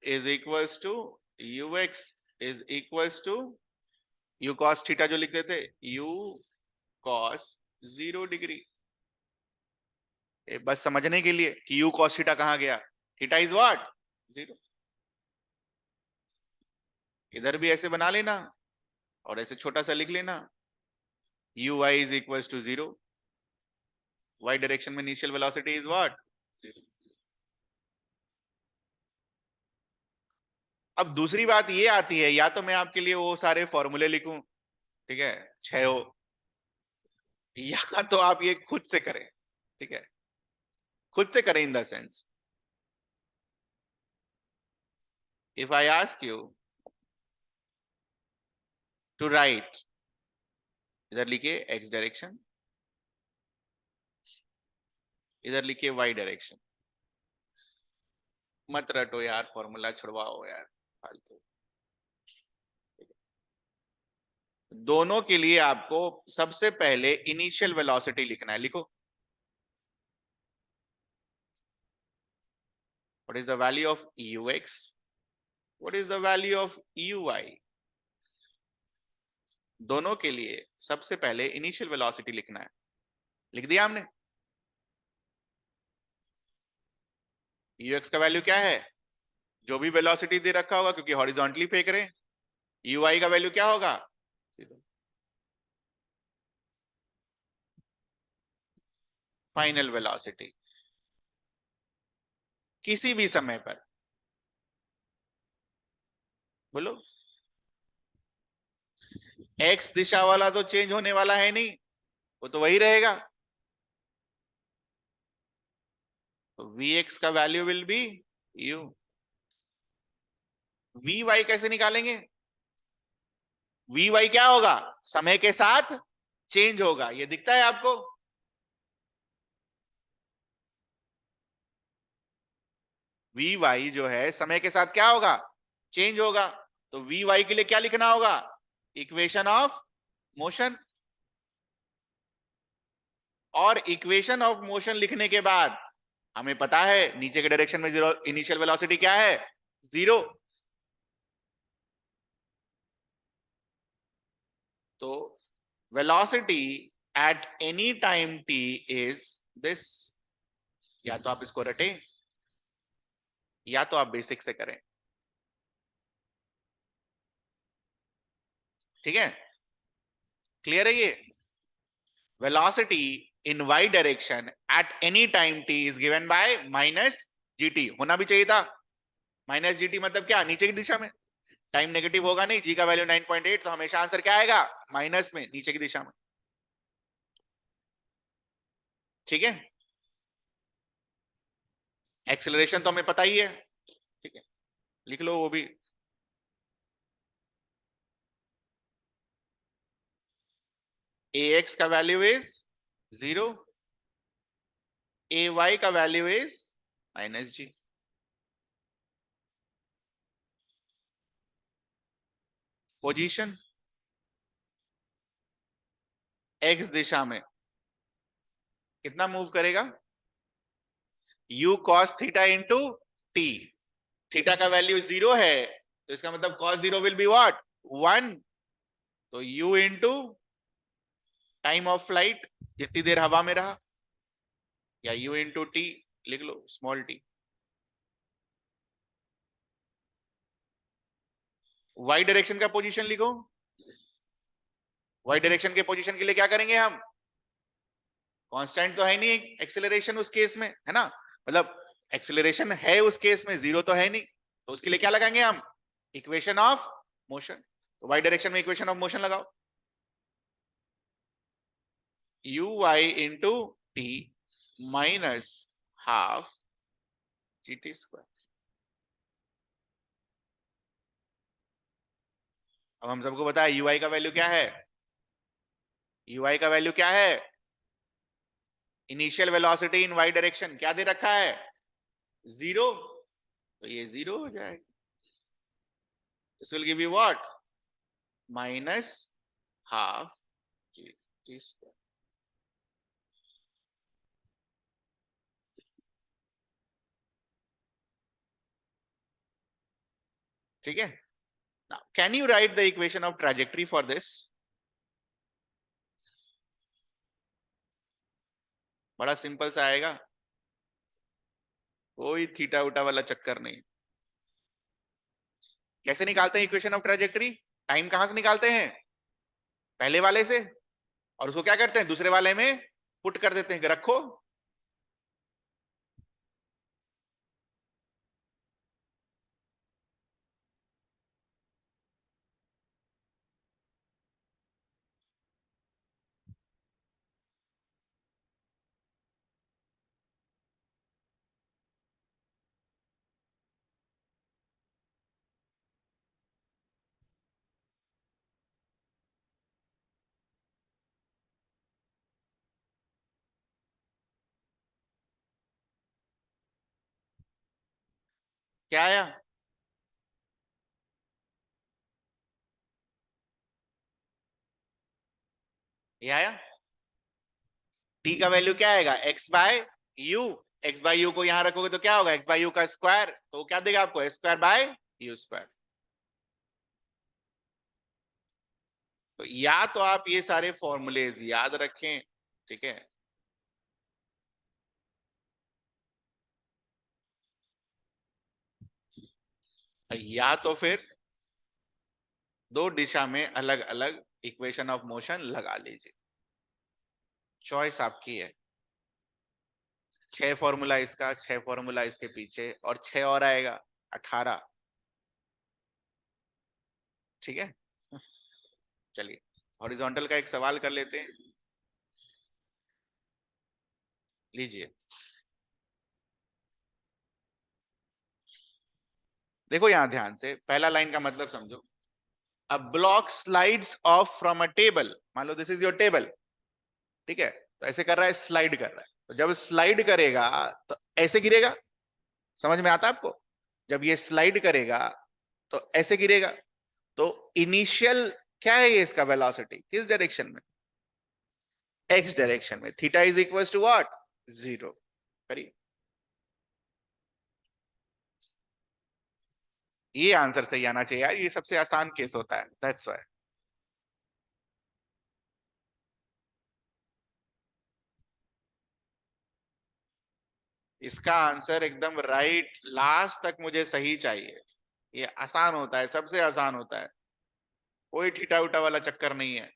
is equals to u x is equals to u cos theta जो लिखते थे यू कॉस 0 डिग्री। बस समझने के लिए कि यू कॉस थीटा कहां गया, थीटा इज व्हाट 0। इधर भी ऐसे बना लेना और ऐसे छोटा सा लिख लेना u y is equals to 0, y direction में इनिशियल वेलोसिटी इज व्हाट 0। अब दूसरी बात ये आती है, या तो मैं आपके लिए वो सारे फॉर्मूले लिखूं, ठीक है, 6 हो, या तो आप ये खुद से करें, ठीक है, खुद से करें in the sense if I ask you to write, इधर लिखिए एक्स डायरेक्शन, इधर लिखिए वाई डायरेक्शन। मत रटो यार, फॉर्मूला छुड़वाओ यार फालतू। दोनों के लिए आपको सबसे पहले इनिशियल वेलोसिटी लिखना है, लिखो what is the value of u x, what is the value of u y. दोनों के लिए सबसे पहले इनिशियल वेलोसिटी लिखना है, लिख दिया हमने। यू एक्स का वैल्यू क्या है, जो भी वेलोसिटी दे रखा होगा, क्योंकि हॉरिजॉन्टली फेंक रहे हैं। यू आई का वैल्यू क्या होगा फाइनल वेलोसिटी किसी भी समय पर, बोलो। एक्स दिशा वाला तो चेंज होने वाला है नहीं, वो तो वही रहेगा। तो वी एक्स का value will be u. V y कैसे निकालेंगे, वी वाई क्या होगा समय के साथ चेंज होगा, ये दिखता है आपको? वी वाई जो है समय के साथ क्या होगा चेंज होगा। तो वी वाई के लिए क्या लिखना होगा इक्वेशन ऑफ मोशन, और इक्वेशन ऑफ मोशन लिखने के बाद हमें पता है नीचे के डायरेक्शन में जीरो, इनिशियल वेलोसिटी क्या है 0। तो velocity at any time t is this, या तो आप इसको रटे या तो आप बेसिक से करें। ठीक है, क्लियर है ये? Velocity in y direction at any time t is given by minus gt। होना भी चाहिए था माइनस gt, मतलब क्या, नीचे की दिशा में। टाइम नेगेटिव होगा नहीं, g का वैल्यू 9.8, तो हमेशा आंसर क्या आएगा, माइनस में, नीचे की दिशा में। ठीक है, एक्सेलरेशन तो हमें पता ही है। ठीक है, लिख लो वो भी। ax का वैल्यू इज 0, ay का value is minus g। Position x दिशा में कितना मूव करेगा, u cos theta into t। Theta का वैल्यू 0 है, तो इसका मतलब cos 0 विल बी व्हाट, 1। तो u into time of flight, जितनी देर हवा में रहा, या u इंटू टी, लिख लो स्मॉल टी। y डायरेक्शन का पोजीशन लिखो। y डायरेक्शन के पोजीशन के लिए क्या करेंगे हम, कांस्टेंट तो है नहीं एक्सेलरेशन उस केस में, है ना, मतलब एक्सेलरेशन है उस केस में, जीरो तो है नहीं, तो उसके लिए क्या लगाएंगे हम, इक्वेशन ऑफ मोशन। तो y डायरेक्शन में इक्वेशन ऑफ मोशन लगाओ, uy into t minus half gt square. अब हम सबको पता है ui का वैल्यू क्या है, ui का वैल्यू क्या है, इनिशियल वेलोसिटी इन y डायरेक्शन क्या दे रखा है, 0, तो ये 0 हो जाएगा। This will give you what, minus half gt square. ठीक है, now can you write the equation of trajectory for this? बड़ा सिंपल सा आएगा, कोई थीटा उटा वाला चक्कर नहीं। कैसे निकालते हैं इक्वेशन ऑफ ट्रैजेक्टरी, टाइम कहां से निकालते हैं, पहले वाले से, और उसको क्या करते हैं, दूसरे वाले में पुट कर देते हैं, रखो। क्या आया, ये आया, टी का वैल्यू क्या आएगा, x by u. X by u को यहां रखोगे तो क्या होगा, एक्स बाय यू का स्क्वायर, तो क्या देगा आपको, x square by u square. तो या तो आप ये सारे फॉर्मूलेज याद रखें, ठीक है, या तो फिर दो दिशा में अलग अलग इक्वेशन ऑफ मोशन लगा लीजिए, चॉइस आपकी है। 6 फॉर्मूला इसका, 6 फॉर्मूला इसके पीछे, और 6 और आएगा, 18। ठीक है, चलिए हॉरिजॉन्टल का एक सवाल कर लेते हैं, लीजिए। देखो यहां ध्यान से, पहला लाइन का मतलब समझो। A block slides of from a table, मान लो दिस इज योर टेबल, ठीक है, तो ऐसे कर रहा है, स्लाइड कर रहा है, तो जब स्लाइड करेगा तो ऐसे गिरेगा, समझ में आता है आपको, जब ये स्लाइड करेगा तो ऐसे गिरेगा। तो इनिशियल क्या है ये, इसका वेलोसिटी किस डायरेक्शन में, एक्स डायरेक्शन में, theta is equal to what, 0। करिए, ये आंसर सही आना चाहिए यार, ये सबसे आसान केस होता है, दैट्स व्हाई। इसका आंसर एकदम राइट, लास्ट तक मुझे सही चाहिए। ये आसान होता है, सबसे आसान होता है, कोई ठीठा उठा वाला चक्कर नहीं है।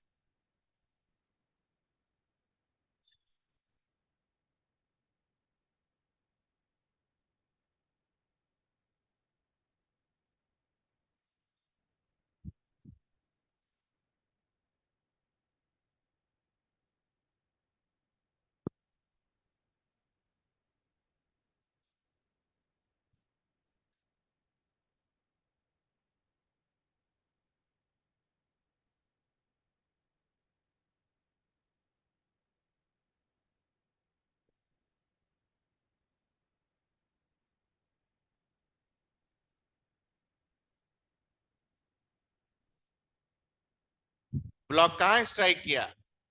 ब्लॉक कहाँ स्ट्राइक किया?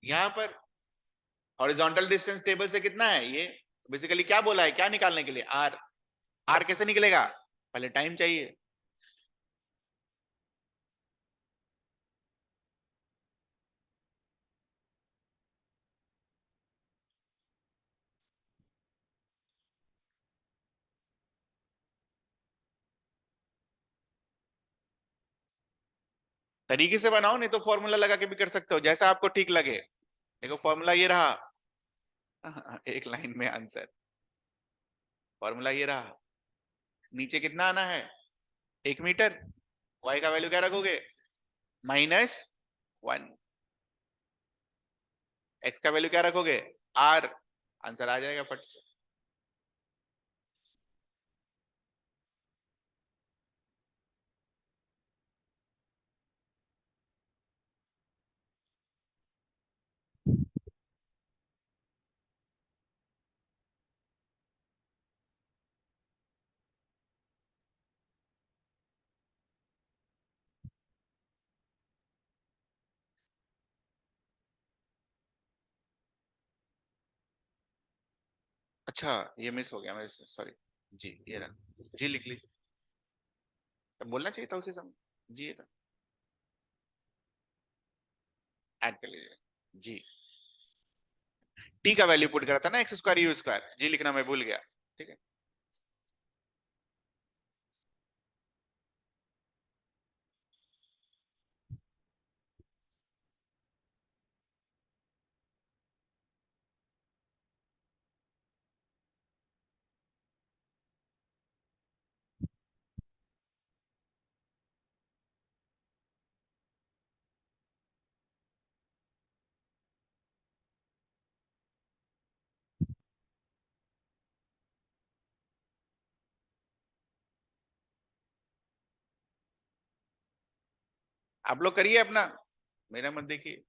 यहां पर। हॉरिजॉन्टल डिस्टेंस टेबल से कितना है ये? बेसिकली क्या बोला है, क्या निकालने के लिए? आर। आर कैसे निकलेगा? पहले टाइम चाहिए। तरीके से बनाओ, नहीं तो फॉर्मूला लगा के भी कर सकते हो, जैसा आपको ठीक लगे। देखो फॉर्मूला ये रहा। एक लाइन में आंसर। फॉर्मूला ये रहा। नीचे कितना आना है? 1 मीटर। वाई का वैल्यू क्या रखोगे? -1। एक्स का वैल्यू क्या रखोगे? आर। आंसर आ जाएगा फट से। अच्छा, ये मिस हो गया मेरे से, सॉरी। जी ये रहा, जी लिख ली। तब बोलना चाहिए था उसी समय। जी ये रहा, ऐड कर लीजिए। जी। टी का वैल्यू पुट करा था ना, x² u स्क्वायर, जी लिखना मैं भूल गया। ठीक है। आप लोग करिए अपना, मेरा मत देखिए।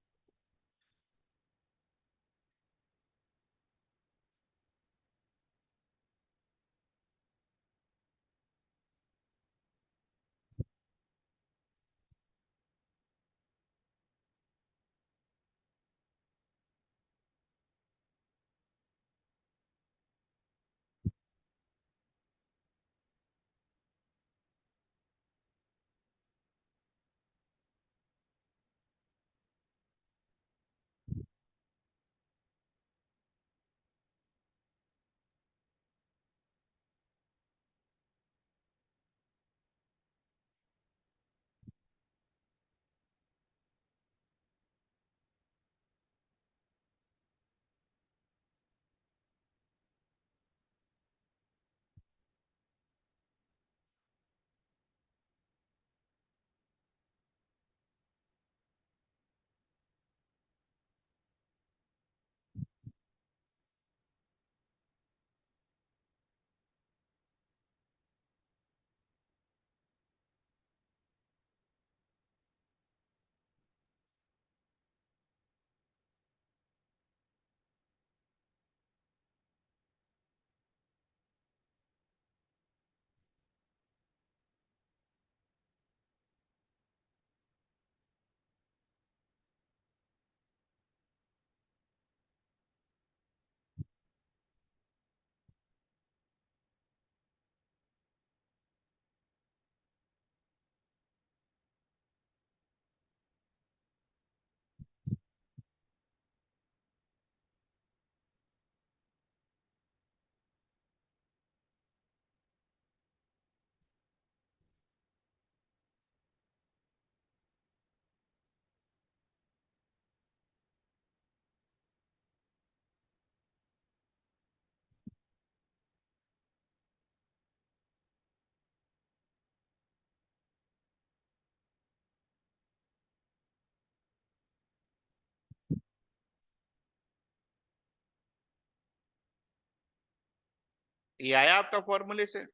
ये आया आपका फॉर्मूले से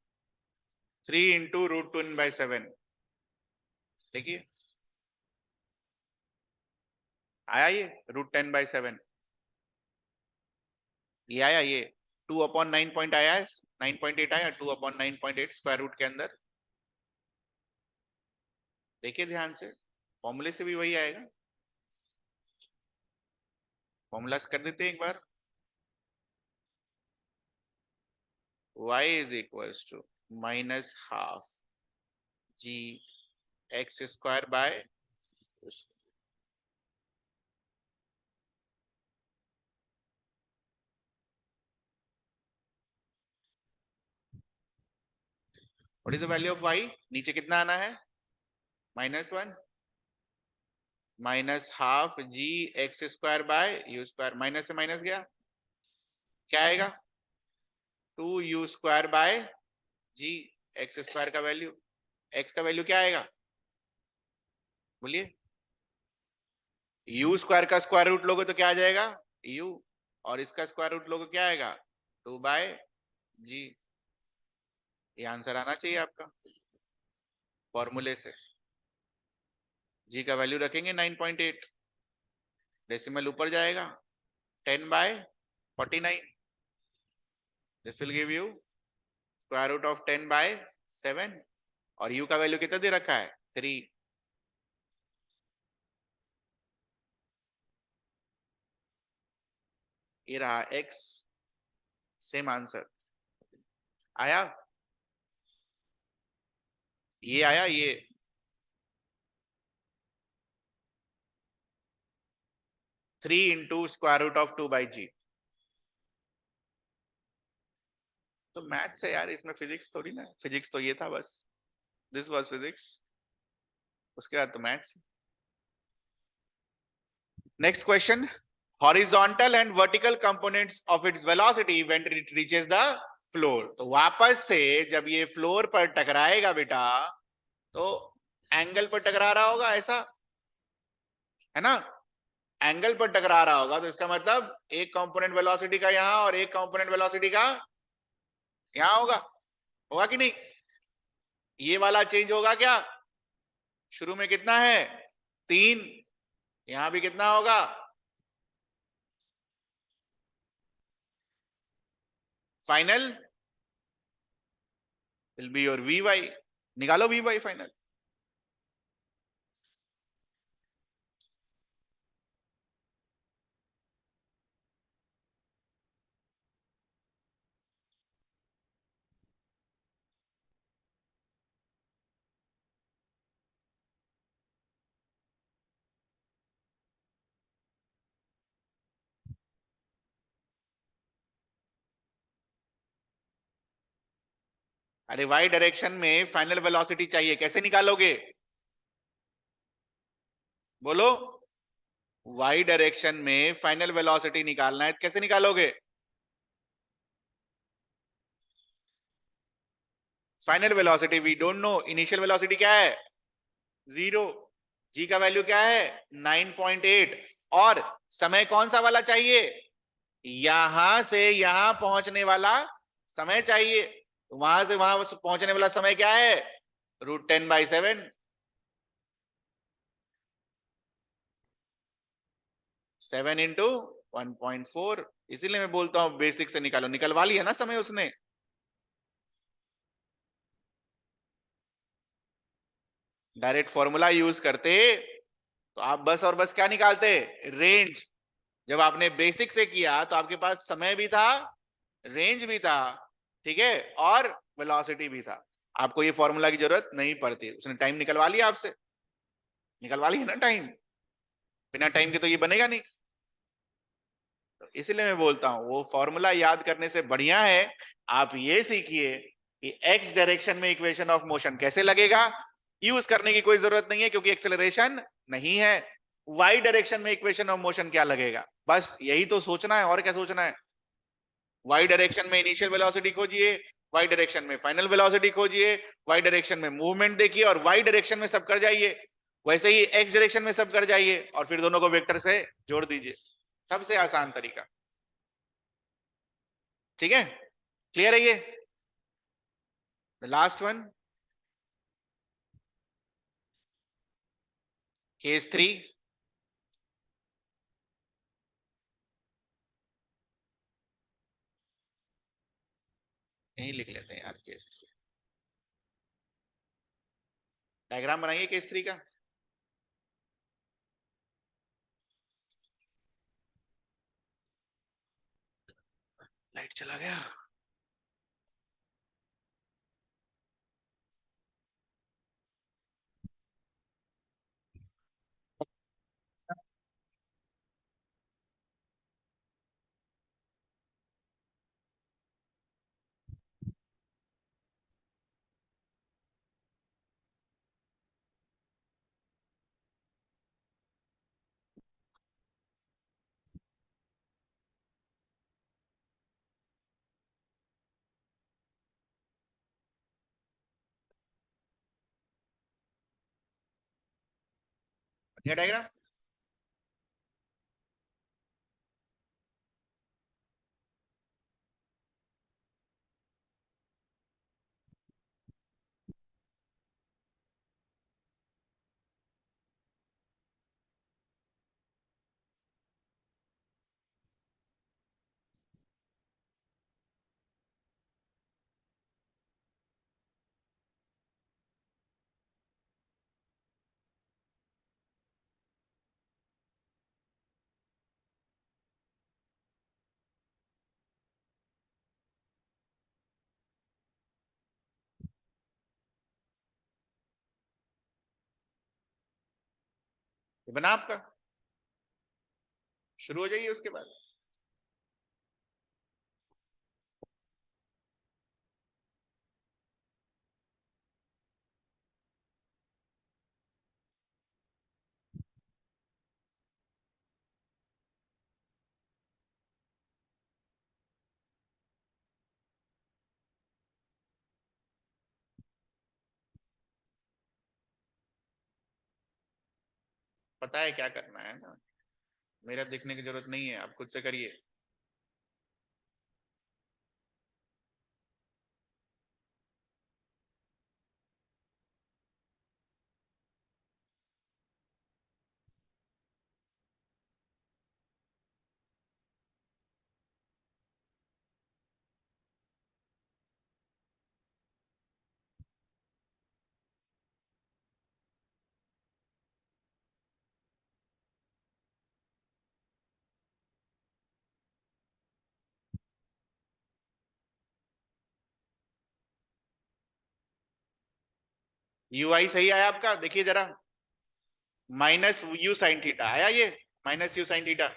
3 इंटू रूट 2n/7, देखिए आया ये √10/7, ये आया, ये 2/9 पॉइंट आया है, 9.8 आया, 2/9.8 स्क्वायर रूट के अंदर, देखिए ध्यान से, फॉर्मूले से भी वही आएगा। फॉर्मूलास कर देते हैं एक बार। y is equals to -12 g x square by, what is the value of y, नीचे कितना आना है -1 -12 g x square by u square, minus से माइनस गया, क्या आएगा 2u square by g x square का वैल्यू, x का वैल्यू क्या आएगा बोलिए, u स्क्वायर का स्क्वायर रूट लोगे तो क्या आ जाएगा u, और इसका स्क्वायर रूट लोगे क्या आएगा 2/g, ये आंसर आना चाहिए आपका फॉर्मूले से। g का वैल्यू रखेंगे 9.8, डेसिमल ऊपर जाएगा 10/49, this will give you square root of 10/7, और u का वैल्यू कितना दे रखा है 3, ये रहा x, सेम आंसर आया, ये आया, ये 3 into square root of 2/g। तो मैथ्स है यार, इसमें फिजिक्स थोड़ी ना, फिजिक्स तो ये था बस, दिस वाज फिजिक्स, उसके बाद तो maths. Next question, horizontal and vertical components of its velocity when it reaches the floor. तो वापस से जब ये फ्लोर पर टकराएगा बेटा, तो एंगल पर टकरा रहा होगा, ऐसा है ना, एंगल पर टकरा रहा होगा, तो इसका मतलब एक कंपोनेंट वेलोसिटी का यहां और एक कंपोनेंट वेलोसिटी का यहां होगा, होगा कि नहीं, ये वाला चेंज होगा क्या, शुरू में कितना है 3, यहां भी कितना होगा, final will be your vy, निकालो vy फाइनल। अरे y डायरेक्शन में फाइनल वेलोसिटी चाहिए, कैसे निकालोगे बोलो, y डायरेक्शन में फाइनल वेलोसिटी निकालना है, कैसे निकालोगे, final velocity we don't know, initial velocity क्या है 0, g का वैल्यू क्या है 9.8, और समय कौन सा वाला चाहिए, यहां से यहां पहुंचने वाला समय चाहिए, वहां से वहां पहुंचने वाला समय क्या है √10/7, 7 इंटू 1.4, इसीलिए मैं बोलता हूं बेसिक से निकालो, निकलवा लिया ना समय उसने, डायरेक्ट फॉर्मूला यूज करते तो आप बस और बस क्या निकालते, रेंज, जब आपने बेसिक से किया तो आपके पास समय भी था, रेंज भी था, ठीक है, और वेलोसिटी भी था, आपको ये फॉर्मूला की जरूरत नहीं पड़ती, उसने टाइम निकलवा लिया आपसे, निकलवा लिया ना टाइम, बिना टाइम के तो ये बनेगा नहीं, तो इसलिए मैं बोलता हूं वो फॉर्मूला याद करने से बढ़िया है आप ये सीखिए कि एक्स डायरेक्शन में इक्वेशन ऑफ मोशन कैसे लगेगा, यूज करने की कोई जरूरत नहीं है क्योंकि एक्सेलरेशन नहीं है, वाई डायरेक्शन में इक्वेशन ऑफ मोशन क्या लगेगा, बस यही तो सोचना है, और क्या सोचना है, वाई डायरेक्शन में इनिशियल वेलोसिटी खोजिए, वाई डायरेक्शन में फाइनल वेलोसिटी खोजिए, वाई डायरेक्शन में मूवमेंट देखिए, और वाई डायरेक्शन में सब कर जाइए, वैसे ही एक्स डायरेक्शन में सब कर जाइए, और फिर दोनों को वेक्टर से जोड़ दीजिए, सबसे आसान तरीका, ठीक है। क्लियर है ये? द लास्ट वन, केस 3, यही लिख लेते हैं यार, केस 3। डायग्राम बनाइए केस 3 का। लाइट चला गया। बढ़िया डायग्राम। ये बना आपका, शुरू हो जाइए उसके बाद। पता है क्या करना है ना, मेरा देखने की जरूरत नहीं है, आप खुद से करिए। यूआई सही आया आपका, देखिए जरा। माइनस यू साइन थीटा आया ये, minus u sine theta.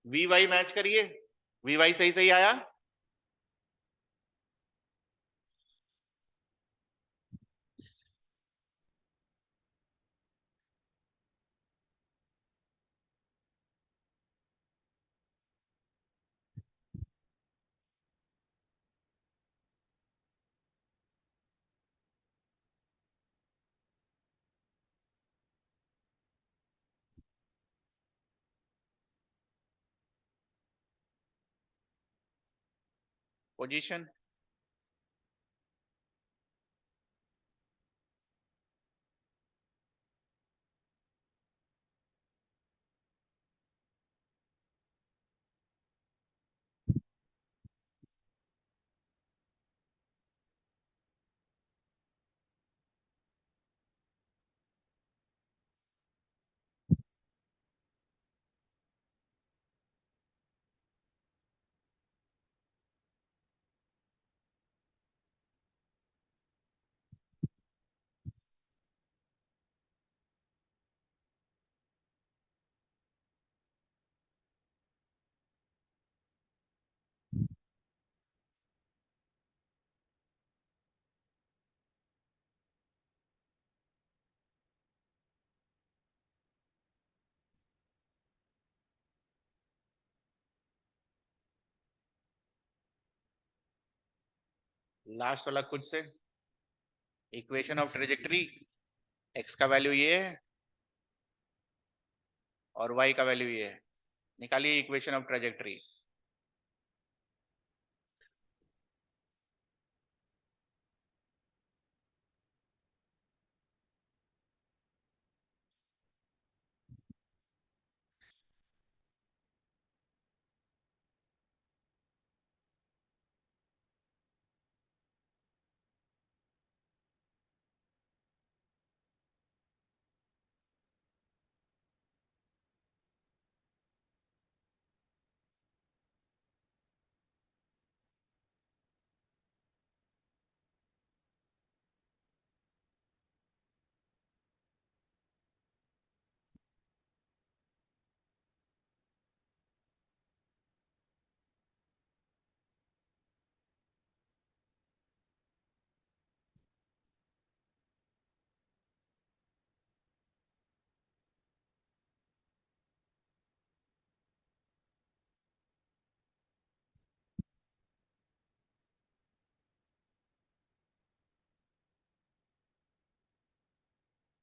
V y match करिए, वी वाई सही सही आया। पोजीशन, लास्ट वाला खुद से, इक्वेशन ऑफ ट्रेजेक्टरी, एक्स का वैल्यू ये है और वाई का वैल्यू ये है, निकालिए इक्वेशन ऑफ ट्रेजेक्टरी।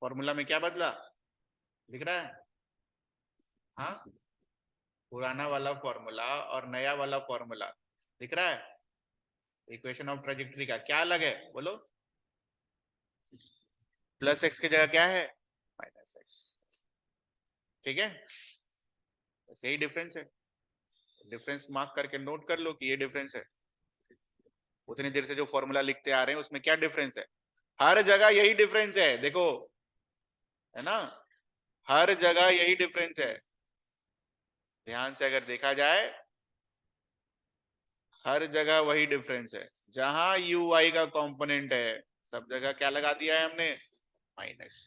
फॉर्मूला में क्या बदला दिख रहा है? हाँ, पुराना वाला फॉर्मूला और नया वाला फॉर्मूला दिख रहा है? इक्वेशन ऑफ ट्रेजेक्टरी का क्या अलग है बोलो? प्लस एक्स की जगह क्या है? Minus x. ठीक है, बस यही डिफरेंस है। डिफरेंस मार्क करके नोट कर लो कि ये डिफरेंस है। उतनी देर से जो फॉर्मूला लिखते आ रहे हैं उसमें क्या डिफरेंस है? हर जगह यही डिफरेंस है, देखो, है ना, हर जगह यही डिफरेंस है। ध्यान से अगर देखा जाए, हर जगह वही डिफरेंस है। जहां यू आई का कंपोनेंट है सब जगह क्या लगा दिया है हमने? माइनस।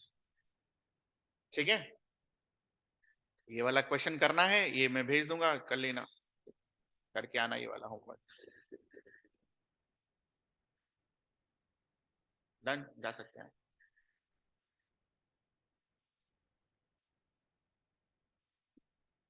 ठीक है, ये वाला क्वेश्चन करना है, ये मैं भेज दूंगा, कर लेना, करके आना ये वाला होमवर्क। डन, जा सकते हैं।